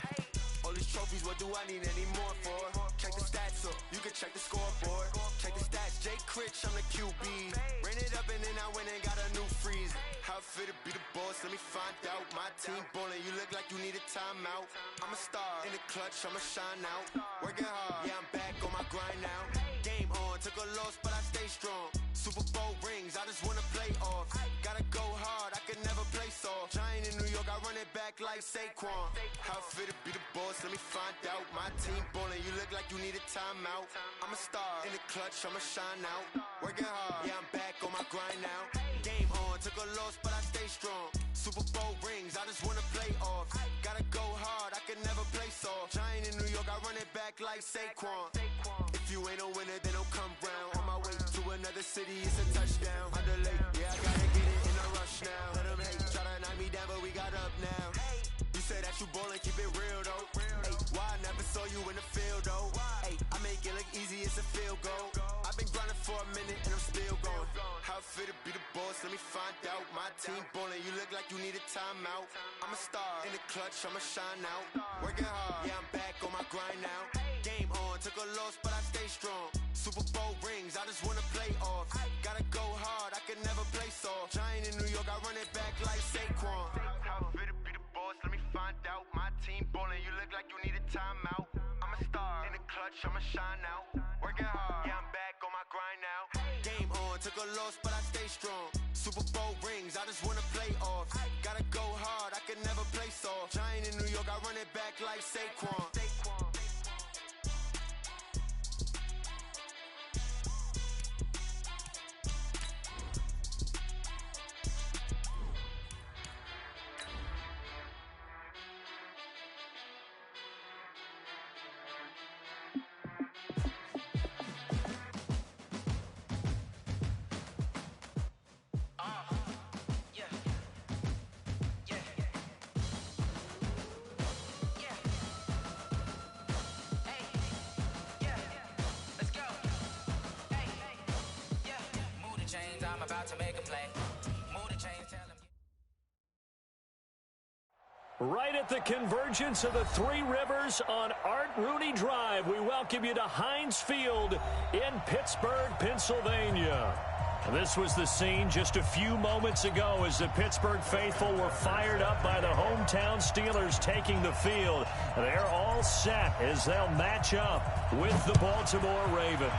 All these trophies, what do I need any more for? Check the stats up, you can check the scoreboard. Check the stats, Jake Critch, I'm the QB. Ran it up and then I went and got a new freeze. How fit to be the boss, let me find out. My team ballin', you look like you need a timeout. I'm a star in the clutch, I'ma shine out. Working hard, yeah, I'm back on my grind now. Game on, took a loss, but I stay strong. Super Bowl rings, I just wanna play off. Gotta go hard, I can never play soft. Giant in New York, I run it back like Saquon. How fit to be the boss, let me find out. My team ballin', you look like you need a timeout. I'm a star in the clutch, I'ma shine out. Working hard, yeah, I'm back on my grind now. Game on, took a loss, but I stay strong. Super Bowl rings, I just wanna play off. Gotta go hard, I can never play soft. Giant in New York, I run it back like Saquon. If you ain't a winner, then don't come round. On my way to another city, it's a touchdown. Underlay, yeah, I gotta get it in a rush now. Let them hate, try to knock me down, but we got up now. You say that you ballin', keep it real though. Hey, why I never saw you in the field though? Hey, I make it look easy, it's a field goal. I've been grinding for a minute and I'm still going. How fit to be the boss, let me find out. My team ballin', you look like you need a timeout. I'm a star in the clutch, I'ma shine out. Working hard, yeah, I'm back on my grind now. Game on, took a loss, but I stay strong. Super Bowl rings, I just wanna play off. Gotta go hard, I can never play soft. Giant in New York, I run it back like Saquon. How fit to be the boss, let me find out. My team ballin', you look like you need a timeout. I'm a star in the clutch, I'ma shine out. Working hard, yeah, I'm back on my grind now. Game on, took a loss, but I stay strong. Super Bowl rings, I just wanna play off. Gotta go hard, I can never play soft. Giant in New York, I run it back like Saquon. I'm about to make a play. Move the chains, tell them. Right at the convergence of the Three Rivers on Art Rooney Drive, we welcome you to Heinz Field in Pittsburgh, Pennsylvania. And this was the scene just a few moments ago as the Pittsburgh faithful were fired up by the hometown Steelers taking the field. They're all set as they'll match up with the Baltimore Ravens.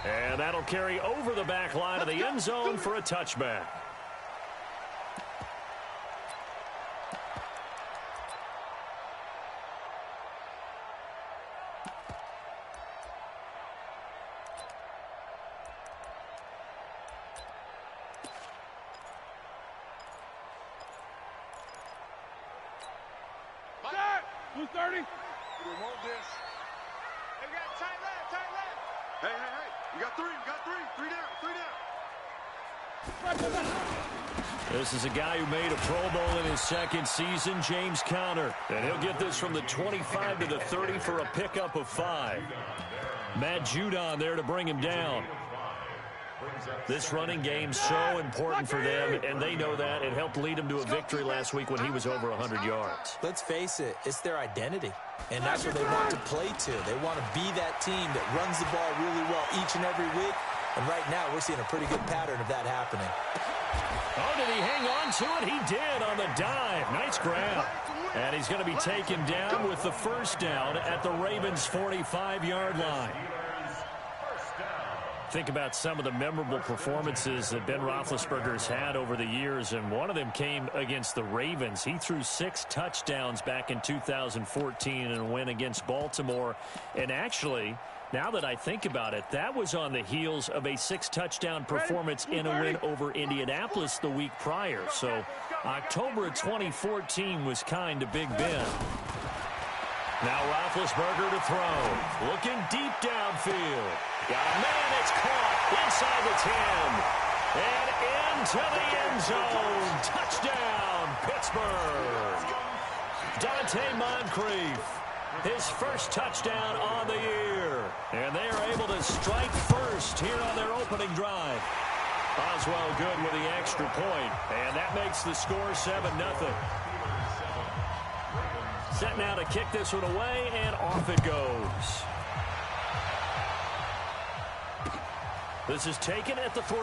And that'll carry over the back line of the end zone for a touchback. Blue 30. We want this. Hey, we got tight left, tight left. Hey. You got three down. This is a guy who made a Pro Bowl in his second season, James Conner. And he'll get this from the 25 to the 30 for a pickup of 5. Matt Judon there to bring him down. This running game's so important for them, and they know that. It helped lead them to a victory last week when he was over 100 yards. Let's face it, it's their identity, and that's what they want to play to. They want to be that team that runs the ball really well each and every week, and right now we're seeing a pretty good pattern of that happening. Oh, did he hang on to it? He did on the dive. Nice grab. And he's going to be taken down with the first down at the Ravens' 45-yard line. Think about some of the memorable performances that Ben Roethlisberger's had over the years, and one of them came against the Ravens. He threw 6 touchdowns back in 2014 in a win against Baltimore. And actually, now that I think about it, that was on the heels of a 6-touchdown performance in a win over Indianapolis the week prior. So October of 2014 was kind of Big Ben. Now Roethlisberger to throw. Looking deep downfield. Got a man, it's caught inside the 10. And into the end zone. Touchdown, Pittsburgh. Dante Moncrief. His first touchdown on the year. And they are able to strike first here on their opening drive. Oswald good with the extra point. And that makes the score 7-0. Set now to kick this one away, and off it goes. This is taken at the 3.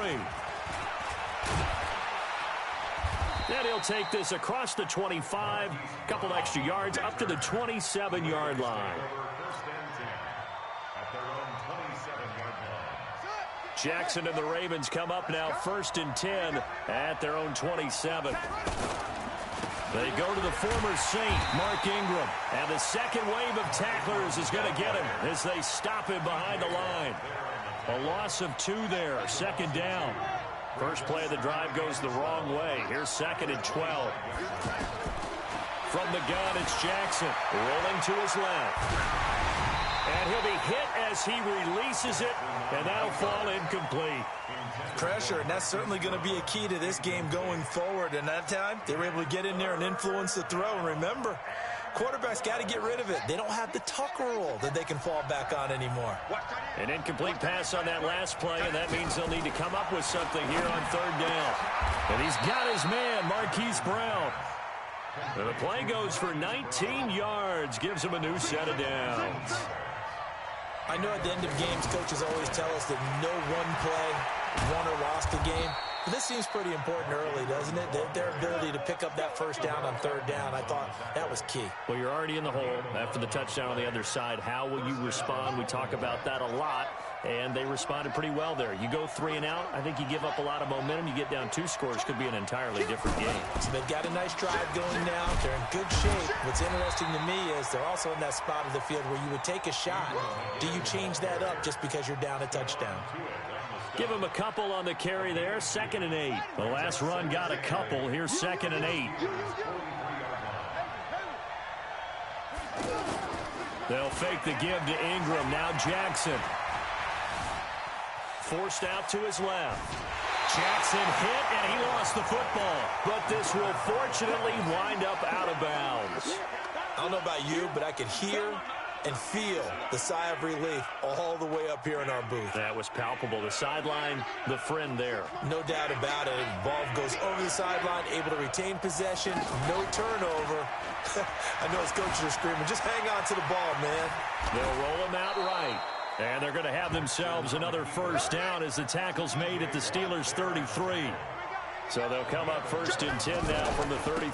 And he'll take this across the 25, couple extra yards, up to the 27-yard line. Jackson and the Ravens come up now 1st and 10 at their own 27. They go to the former Saint, Mark Ingram. And the second wave of tacklers is going to get him as they stop him behind the line. A loss of 2 there, 2nd down. First play of the drive goes the wrong way. Here's 2nd and 12. From the gun, it's Jackson rolling to his left. And he'll be hit as he releases it, and that'll fall incomplete. Pressure, and that's certainly going to be a key to this game going forward. And that time, they were able to get in there and influence the throw. And remember, quarterbacks got to get rid of it. They don't have the Tucker rule that they can fall back on anymore. An incomplete pass on that last play, and that means they'll need to come up with something here on 3rd down. And he's got his man, Marquise Brown. And the play goes for 19 yards, gives him a new set of downs. I know at the end of games, coaches always tell us that no one play won or lost a game. But this seems pretty important early, doesn't it? Their ability to pick up that first down on 3rd down, I thought that was key. Well, you're already in the hole after the touchdown on the other side. How will you respond? We talk about that a lot, and they responded pretty well there. You go 3 and out, I think you give up a lot of momentum. You get down 2 scores, could be an entirely different game. So they've got a nice drive going now. They're in good shape. What's interesting to me is they're also in that spot of the field where you would take a shot. Do you change that up just because you're down a touchdown? Give him a couple on the carry there. 2nd and 8. The last run got a couple. Here's 2nd and 8. They'll fake the give to Ingram. Now Jackson. Forced out to his left. Jackson hit, and he lost the football. But this will fortunately wind up out of bounds. I don't know about you, but I could hear and feel the sigh of relief all the way up here in our booth. That was palpable. The sideline, the friend there. No doubt about it. Ball goes over the sideline, able to retain possession, no turnover. I know his coaches are screaming, just hang on to the ball, man. They'll roll him out right. And they're going to have themselves another first down as the tackle's made at the Steelers' 33. So they'll come up 1st and 10 now from the 33.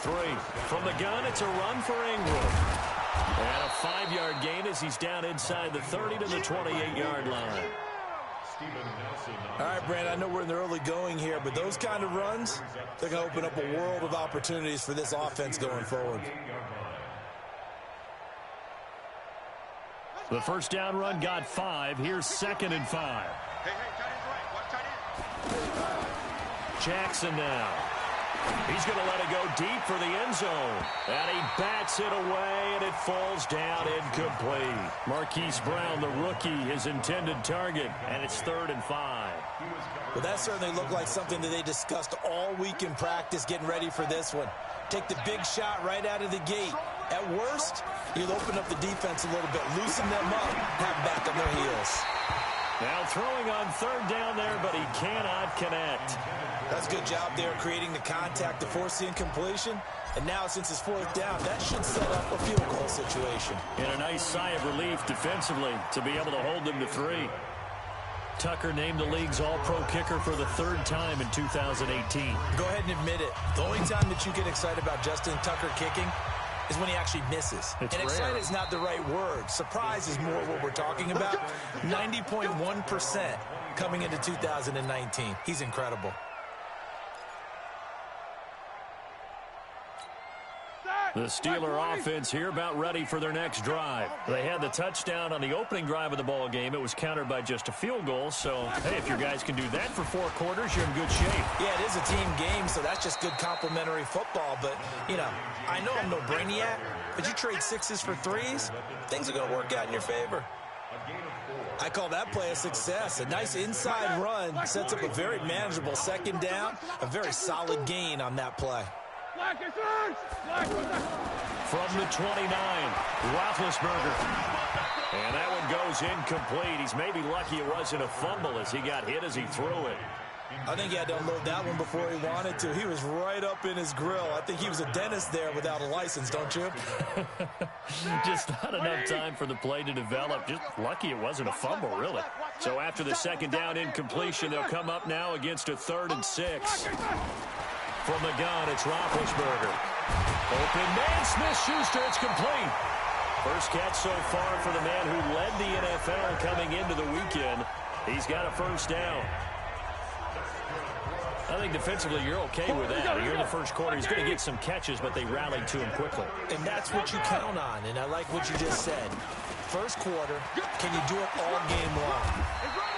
From the gun, it's a run for Ingram. And a 5-yard gain as he's down inside the 30 to the 28-yard line. All right, Brandon, I know we're in the early going here, but those kind of runs, they're going to open up a world of opportunities for this offense going forward. The first down run got 5. Here's 2nd and 5. Jackson now. He's going to let it go deep for the end zone. And he bats it away, and it falls down incomplete. Marquise Brown, the rookie, his intended target, and it's 3rd and 5. Well, that certainly looked like something that they discussed all week in practice getting ready for this one. Take the big shot right out of the gate. At worst, you'll open up the defense a little bit, loosen them up, have them back on their heels. Now throwing on third down there, but he cannot connect. That's a good job there creating the contact to force the incompletion. And now, since it's fourth down, that should set up a field goal situation. And a nice sigh of relief defensively to be able to hold them to 3. Tucker named the league's all-pro kicker for the 3rd time in 2018. Go ahead and admit it. The only time that you get excited about Justin Tucker kicking is when he actually misses. It's and rare. Excited is not the right word. Surprise is more what we're talking about. 90.1% coming into 2019. He's incredible. The Steeler offense here about ready for their next drive. They had the touchdown on the opening drive of the ball game. It was countered by just a field goal. So, hey, if your guys can do that for 4 quarters, you're in good shape. Yeah, it is a team game, so that's just good complimentary football. But, you know, I know I'm no brainiac, but you trade 6s for 3s, things are going to work out in your favor. I call that play a success. A nice inside run sets up a very manageable 2nd down, a very solid gain on that play. From the 29, Roethlisberger. And that one goes incomplete. He's maybe lucky it wasn't a fumble as he got hit as he threw it. I think he had to unload that one before he wanted to. He was right up in his grill. I think he was a dentist there without a license, don't you? Just not enough time for the play to develop. Just lucky it wasn't a fumble, really. So after the 2nd down incompletion, they'll come up now against a 3rd and 6. From the gun, it's Roethlisberger. Open man, Smith-Schuster, it's complete. First catch so far for the man who led the NFL coming into the weekend. He's got a 1st down. I think defensively you're okay with that. Here in the 1st quarter, he's going to get some catches, but they rallied to him quickly. And that's what you count on, and I like what you just said. 1st quarter, can you do it all game long?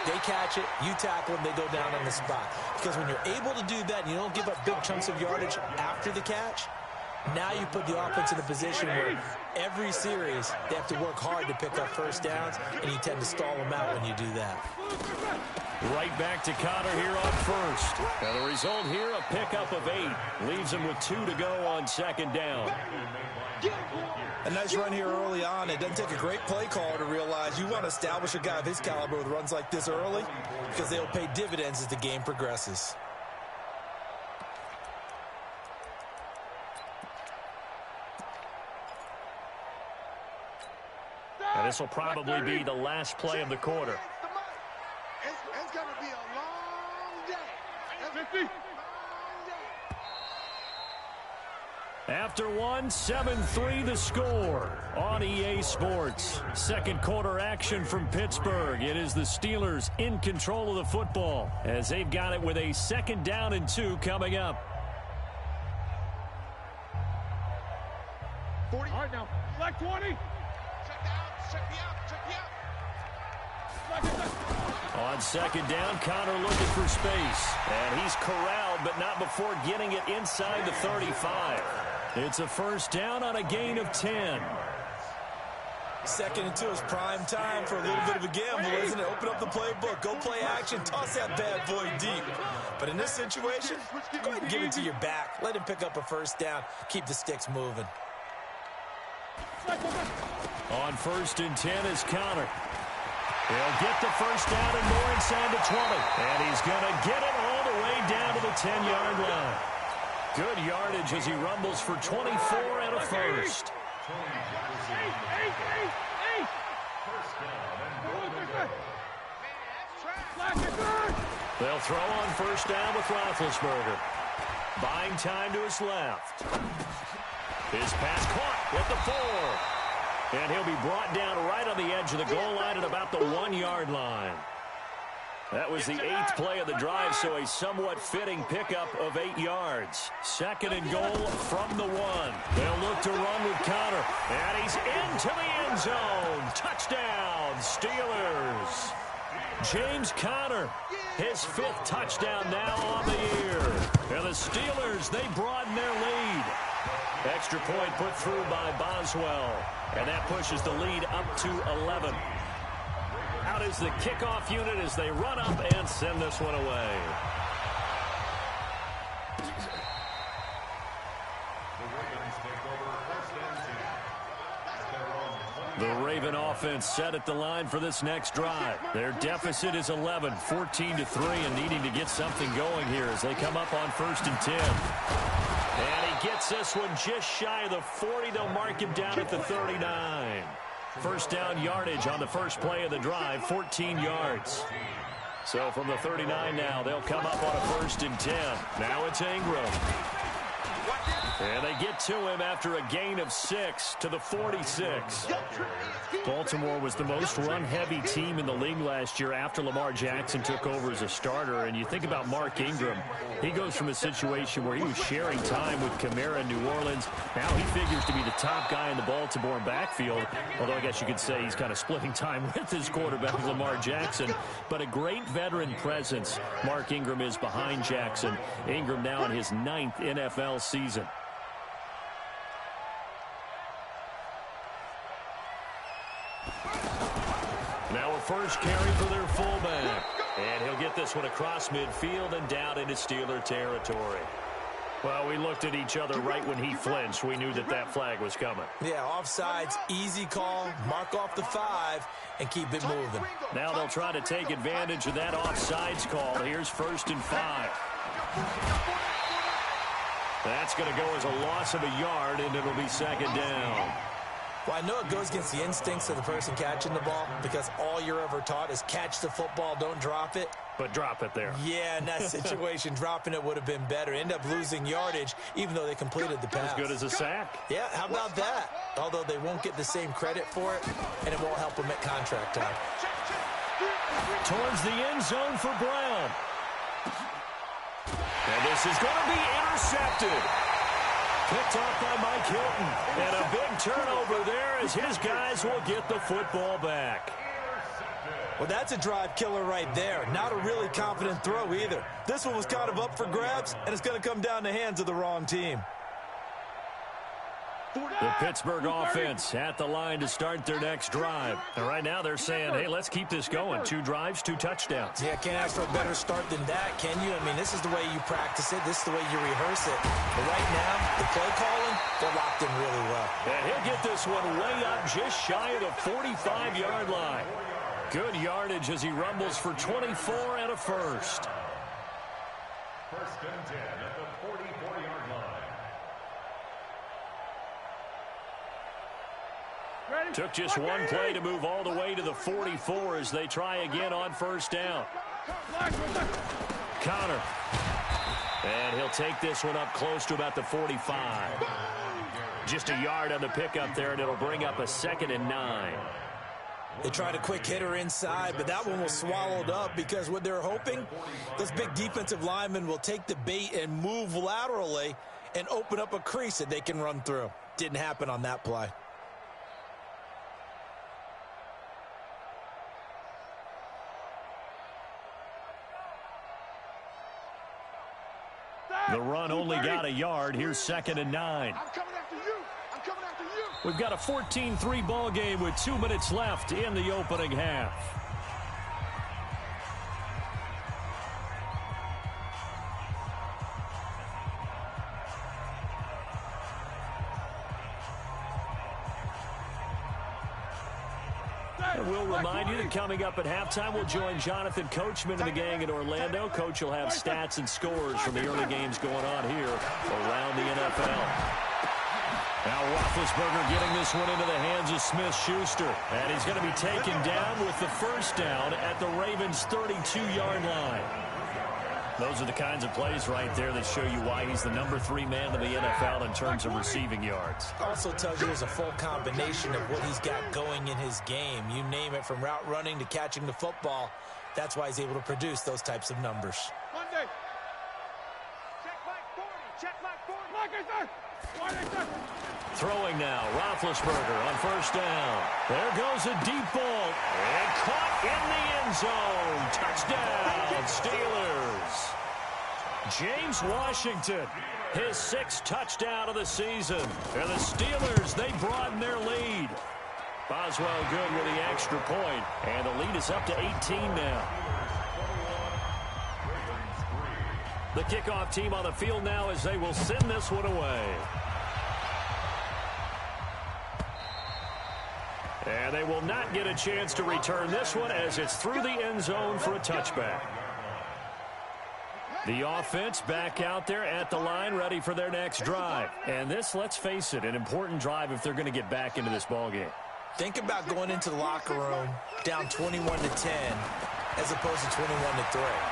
They catch it, you tackle them, they go down on the spot. Because when you're able to do that and you don't give up big chunks of yardage after the catch, now you put the offense in a position where every series they have to work hard to pick up 1st downs, and you tend to stall them out when you do that. Right back to Connor here on 1st. And the result here, a pickup of 8. Leaves him with 2 to go on 2nd down. A nice run here early on. It doesn't take a great play caller to realize you want to establish a guy of his caliber with runs like this early because they'll pay dividends as the game progresses. And this will probably be the last play of the quarter. It's going to be a long day. 50. After 7-3 the score on EA Sports. 2nd quarter action from Pittsburgh. It is the Steelers in control of the football as they've got it with a 2nd down and 2 coming up. 40. All right, now. Black 20. Check out. Check me out. On 2nd down, Connor looking for space. And he's corralled, but not before getting it inside the 35. It's a 1st down on a gain of 10. 2nd and 2 is prime time for a little bit of a gamble, isn't it? Open up the playbook, go play action, toss that bad boy deep. But in this situation, go ahead and give it to your back. Let him pick up a 1st down. Keep the sticks moving. On 1st and 10 is Connor. He'll get the 1st down and more inside the 20. And he's going to get it all the way down to the 10-yard line. Good yardage as he rumbles for 24 and a 1st. They'll throw on 1st down with Roethlisberger. Buying time to his left. His pass caught with the 4. And he'll be brought down right on the edge of the goal line at about the 1-yard line. That was the 8th play of the drive, so a somewhat fitting pickup of 8 yards. 2nd and goal from the 1. They'll look to run with Connor. And he's into the end zone. Touchdown, Steelers. James Conner, his 5th touchdown now on the year. And the Steelers, they broaden their lead. Extra point put through by Boswell. And that pushes the lead up to 11. Out is the kickoff unit as they run up and send this one away. The Raven offense set at the line for this next drive. Their deficit is 11, 14-3, and needing to get something going here as they come up on 1st and 10. And he gets this one just shy of the 40. They'll mark him down at the 39. First down yardage on the first play of the drive, 14 yards. So from the 39 now, they'll come up on a 1st and 10. Now it's Ingram. And they get to him after a gain of 6 to the 46. Baltimore was the most run-heavy team in the league last year after Lamar Jackson took over as a starter. And you think about Mark Ingram. He goes from a situation where he was sharing time with Kamara in New Orleans. Now he figures to be the top guy in the Baltimore backfield. Although I guess you could say he's kind of splitting time with his quarterback, Lamar Jackson. But a great veteran presence Mark Ingram is behind Jackson. Ingram now in his 9th NFL season. Now a first carry for their fullback. And he'll get this one across midfield and down into Steeler territory. Well, we looked at each other right when he flinched. We knew that that flag was coming. Yeah, offsides, easy call, mark off the 5, and keep it moving. Now they'll try to take advantage of that offsides call. Here's 1st and 5. That's going to go as a loss of a yard, and it'll be 2nd down. Well, I know it goes against the instincts of the person catching the ball because all you're ever taught is catch the football, don't drop it. But drop it there. Yeah, in that situation, dropping it would have been better. End up losing yardage, even though they completed the pass. As good as a sack. Yeah, how about that? Although they won't get the same credit for it, and it won't help them at contract time. Towards the end zone for Brown. And this is going to be intercepted. Picked off by Mike Hilton. And a big turnover there as his guys will get the football back. Well, that's a drive killer right there. Not a really confident throw either. This one was kind of up for grabs, and it's going to come down the hands of the wrong team. The Pittsburgh offense at the line to start their next drive. And right now they're saying, hey, let's keep this going. 2 drives, 2 touchdowns. Yeah, can't ask for a better start than that, can you? I mean, this is the way you practice it. This is the way you rehearse it. But right now, the play calling, they're locked in really well. And he'll get this one way up just shy of the 45-yard line. Good yardage as he rumbles for 24 and a first. 1st and 10 at the 44-yard line. Took just one play to move all the way to the 44 as they try again on 1st down. Connor. And he'll take this one up close to about the 45. Just a yard on the pickup there, and it'll bring up a 2nd and 9. They tried a quick hitter inside, but that one was swallowed up because what they're hoping, those big defensive linemen will take the bait and move laterally and open up a crease that they can run through. Didn't happen on that play. The run only got a yard. Here's 2nd and 9. We've got a 14-3 ball game with 2 minutes left in the opening half. And we'll remind you that coming up at halftime, we'll join Jonathan Coachman and the gang in Orlando. Coach will have stats and scores from the early games going on here around the NFL. Now Roethlisberger getting this one into the hands of Smith-Schuster. And he's going to be taken down with the 1st down at the Ravens' 32-yard line. Those are the kinds of plays right there that show you why he's the number 3 man in the NFL in terms of receiving yards. Also tells you there's a full combination of what he's got going in his game. You name it, from route running to catching the football. That's why he's able to produce those types of numbers. Monday. Check back 40. Throwing now, Roethlisberger on 1st down. There goes a deep ball. And caught in the end zone. Touchdown, Steelers. James Washington, his 6th touchdown of the season. And the Steelers, they broaden their lead. Boswell good with the extra point, and the lead is up to 18 now. The kickoff team on the field now as they will send this one away. And they will not get a chance to return this one as it's through the end zone for a touchback. The offense back out there at the line, ready for their next drive. And this, let's face it, an important drive if they're going to get back into this ballgame. Think about going into the locker room down 21-10 as opposed to 21-3.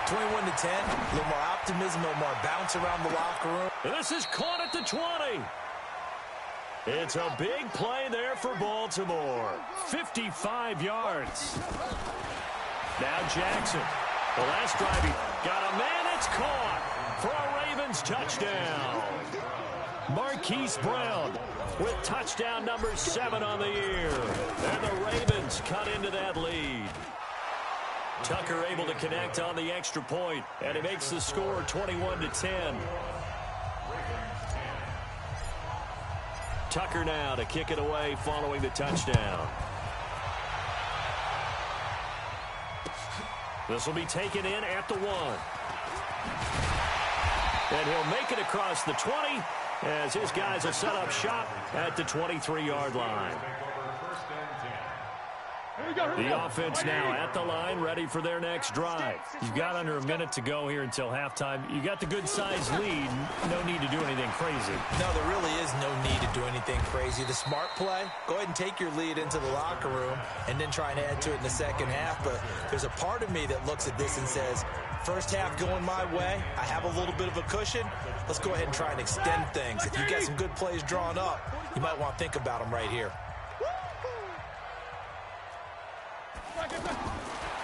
21-10, a little more optimism, a little more bounce around the locker room. This is caught at the 20. It's a big play there for Baltimore. 55 yards. Now Jackson. The last drive, he got a man. It's caught for a Ravens touchdown. Marquise Brown with touchdown number 7 on the year. And the Ravens cut into that lead. Tucker able to connect on the extra point, and he makes the score 21-10. Tucker now to kick it away following the touchdown. This will be taken in at the 1. And he'll make it across the 20 as his guys will set up shop at the 23-yard line. The offense now at the line, ready for their next drive. You've got under a minute to go here until halftime. You got the good-sized lead. No need to do anything crazy. No, there really is no need to do anything crazy. The smart play, go ahead and take your lead into the locker room and then try and add to it in the second half. But there's a part of me that looks at this and says, first half going my way, I have a little bit of a cushion. Let's go ahead and try and extend things. If you got some good plays drawn up, you might want to think about them right here.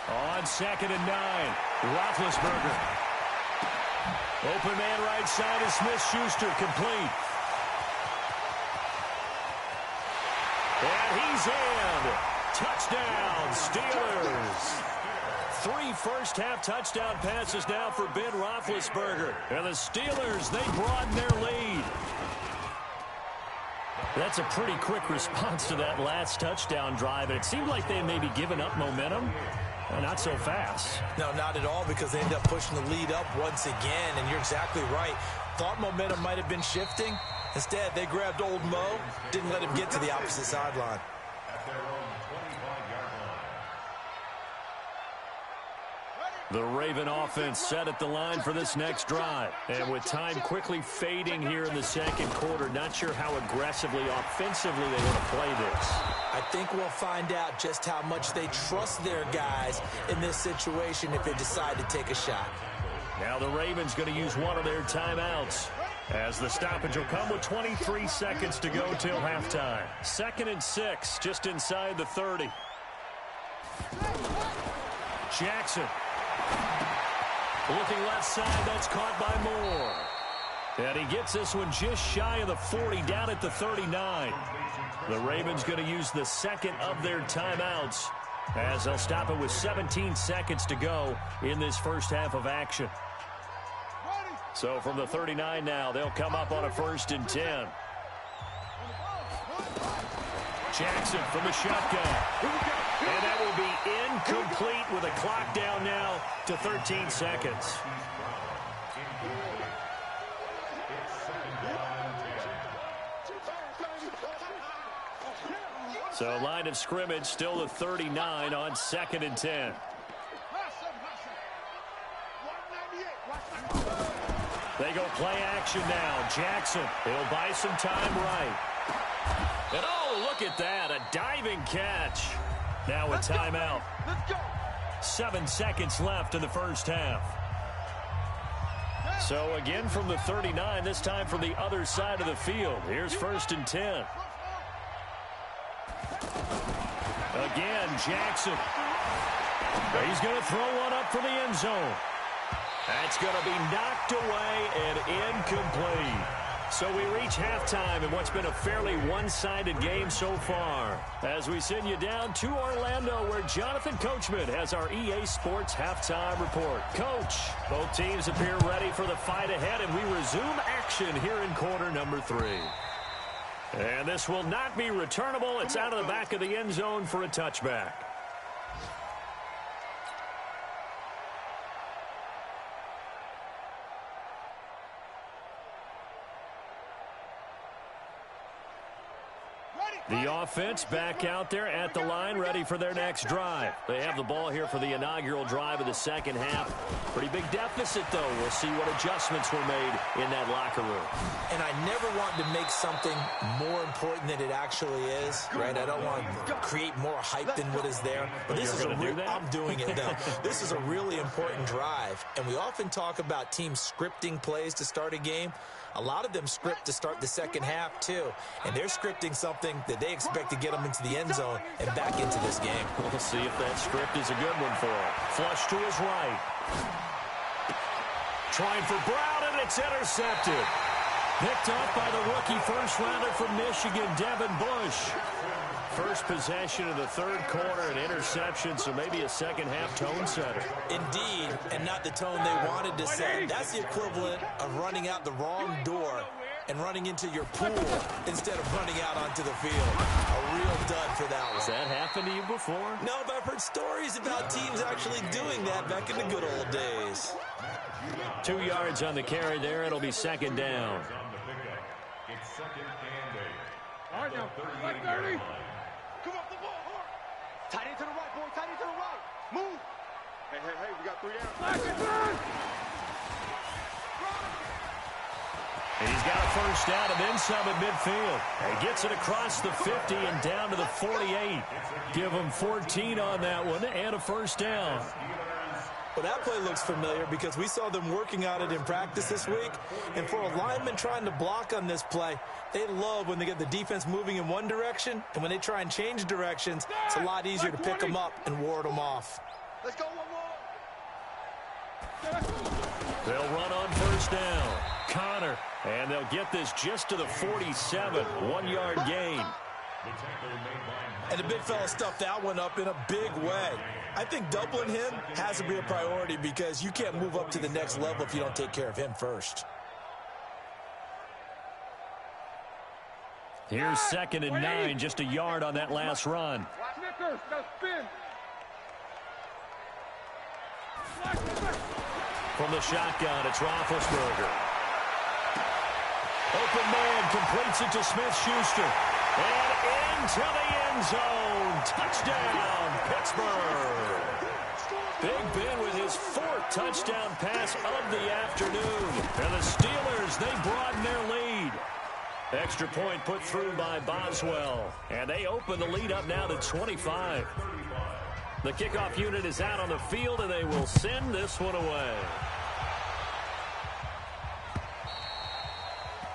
On 2nd and 9, Roethlisberger. Open man right side is Smith-Schuster, complete. And he's in. Touchdown, Steelers. 3 first-half touchdown passes now for Ben Roethlisberger. And the Steelers, they broaden their lead. That's a pretty quick response to that last touchdown drive. And it seemed like they had maybe given up momentum. Not so fast. No, not at all, because they ended up pushing the lead up once again. And you're exactly right. Thought momentum might have been shifting. Instead, they grabbed old Mo, didn't let him get to the opposite sideline. The Raven offense set at the line for this next drive. And with time quickly fading here in the second quarter, not sure how aggressively, offensively they want to play this. I think we'll find out just how much they trust their guys in this situation if they decide to take a shot. Now the Ravens going to use one of their timeouts, as the stoppage will come with 23 seconds to go till halftime. 2nd and 6, just inside the 30. Jackson. Looking left side, that's caught by Moore. And he gets this one just shy of the 40, down at the 39. The Ravens going to use the second of their timeouts, as they'll stop it with 17 seconds to go in this first half of action. So from the 39 now, they'll come up on a 1st and 10. Jackson from the shotgun. And that will be incomplete with a clock down now to 13 seconds. So line of scrimmage still the 39 on 2nd and 10. They go play action now. Jackson, he'll buy some time right. And oh, look at that, a diving catch. Now a timeout. 7 seconds left in the first half. So again from the 39, this time from the other side of the field. Here's 1st and 10. Again, Jackson. He's going to throw one up for the end zone. That's going to be knocked away and incomplete. So we reach halftime in what's been a fairly one-sided game so far, as we send you down to Orlando, where Jonathan Coachman has our EA Sports halftime report. Coach, both teams appear ready for the fight ahead, and we resume action here in quarter number 3. And this will not be returnable. It's out of the back of the end zone for a touchback. The offense back out there at the line, ready for their next drive. They have the ball here for the inaugural drive of the second half. Pretty big deficit, though. We'll see what adjustments were made in that locker room. And I never want to make something more important than it actually is, right? I don't want to create more hype than what is there. But this is I'm doing it, though. This is a really important drive. And we often talk about teams scripting plays to start a game. A lot of them script to start the second half, too. And they're scripting something that they expect to get them into the end zone and back into this game. We'll see if that script is a good one for him. Flush to his right. Trying for Brown, and it's intercepted. Picked up by the rookie first-rounder from Michigan, Devin Bush. First possession of the third quarter, an interception, so maybe a second-half tone setter. Indeed, and not the tone they wanted to set. That's the equivalent of running out the wrong door and running into your pool instead of running out onto the field. A real dud for that one. Has that happened to you before? No, but I've heard stories about teams actually doing that back in the good old days. 2 yards on the carry there. It'll be second down. It's second and 8. All right, now, 30. Come off the ball, hard. Tight end to the right, boy. Tight end to the right. Move. Hey, we got 3 down. And he's got a first down and then some at midfield. He gets it across the 50 and down to the 48. Give him 14 on that one and a first down. Well, that play looks familiar because we saw them working on it in practice this week. And for a lineman trying to block on this play, they love when they get the defense moving in one direction. And when they try and change directions, it's a lot easier to pick them up and ward them off. Let's go, one more. They'll run on first down. Connor. And they'll get this just to the 47. 1 yard gain. And the big fella stuffed that one up in a big way. I think doubling him has to be a priority because you can't move up to the next level if you don't take care of him first. Here's second and 9, just a yard on that last run. Snickers, no spin. From the shotgun, it's Roethlisberger. Open man completes it to Smith-Schuster. And into the end zone. Touchdown, Pittsburgh. Big Ben with his 4th touchdown pass of the afternoon. And the Steelers, they broaden their lead. Extra point put through by Boswell. And they open the lead up now to 25. The kickoff unit is out on the field, and they will send this one away.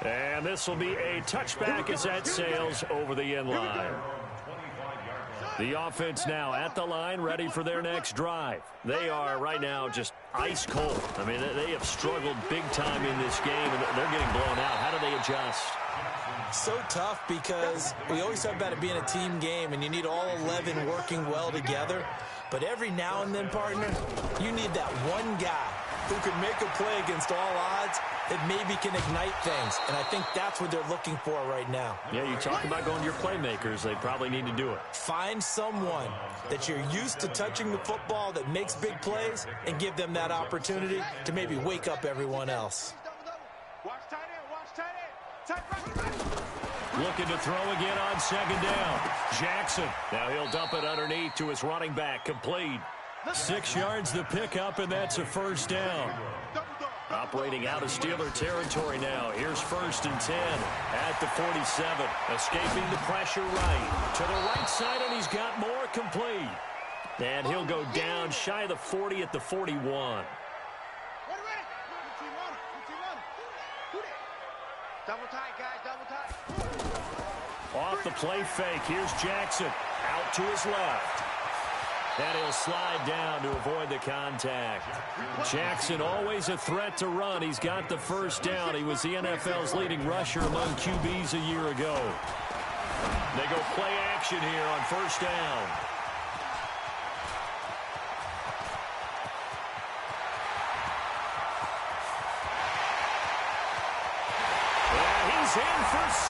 And this will be a touchback as that sails over the end line. The offense now at the line, ready for their next drive. They are right now just ice cold. I mean, they have struggled big time in this game, and they're getting blown out. How do they adjust? So tough because we always talk about it being a team game, and you need all 11 working well together. But every now and then, partner, you need that one guy who can make a play against all odds that maybe can ignite things. And I think that's what they're looking for right now. Yeah, you talk about going to your playmakers. They probably need to do it. Find someone that you're used to touching the football that makes big plays and give them that opportunity to maybe wake up everyone else. Watch tight end, watch tight end. Looking to throw again on second down. Jackson. Now he'll dump it underneath to his running back. Complete. 6 yards the pickup, and that's a first down. Operating out of Steeler territory now. Here's first and 10 at the 47. Escaping the pressure right. To the right side, and he's got more. Complete. And he'll go down shy of the 40 at the 41. Double tight, guys, double tight. Off the play fake. Here's Jackson. Out to his left. And he'll slide down to avoid the contact. Jackson always a threat to run. He's got the first down. He was the NFL's leading rusher among QBs a year ago. They go play action here on first down. And he's in for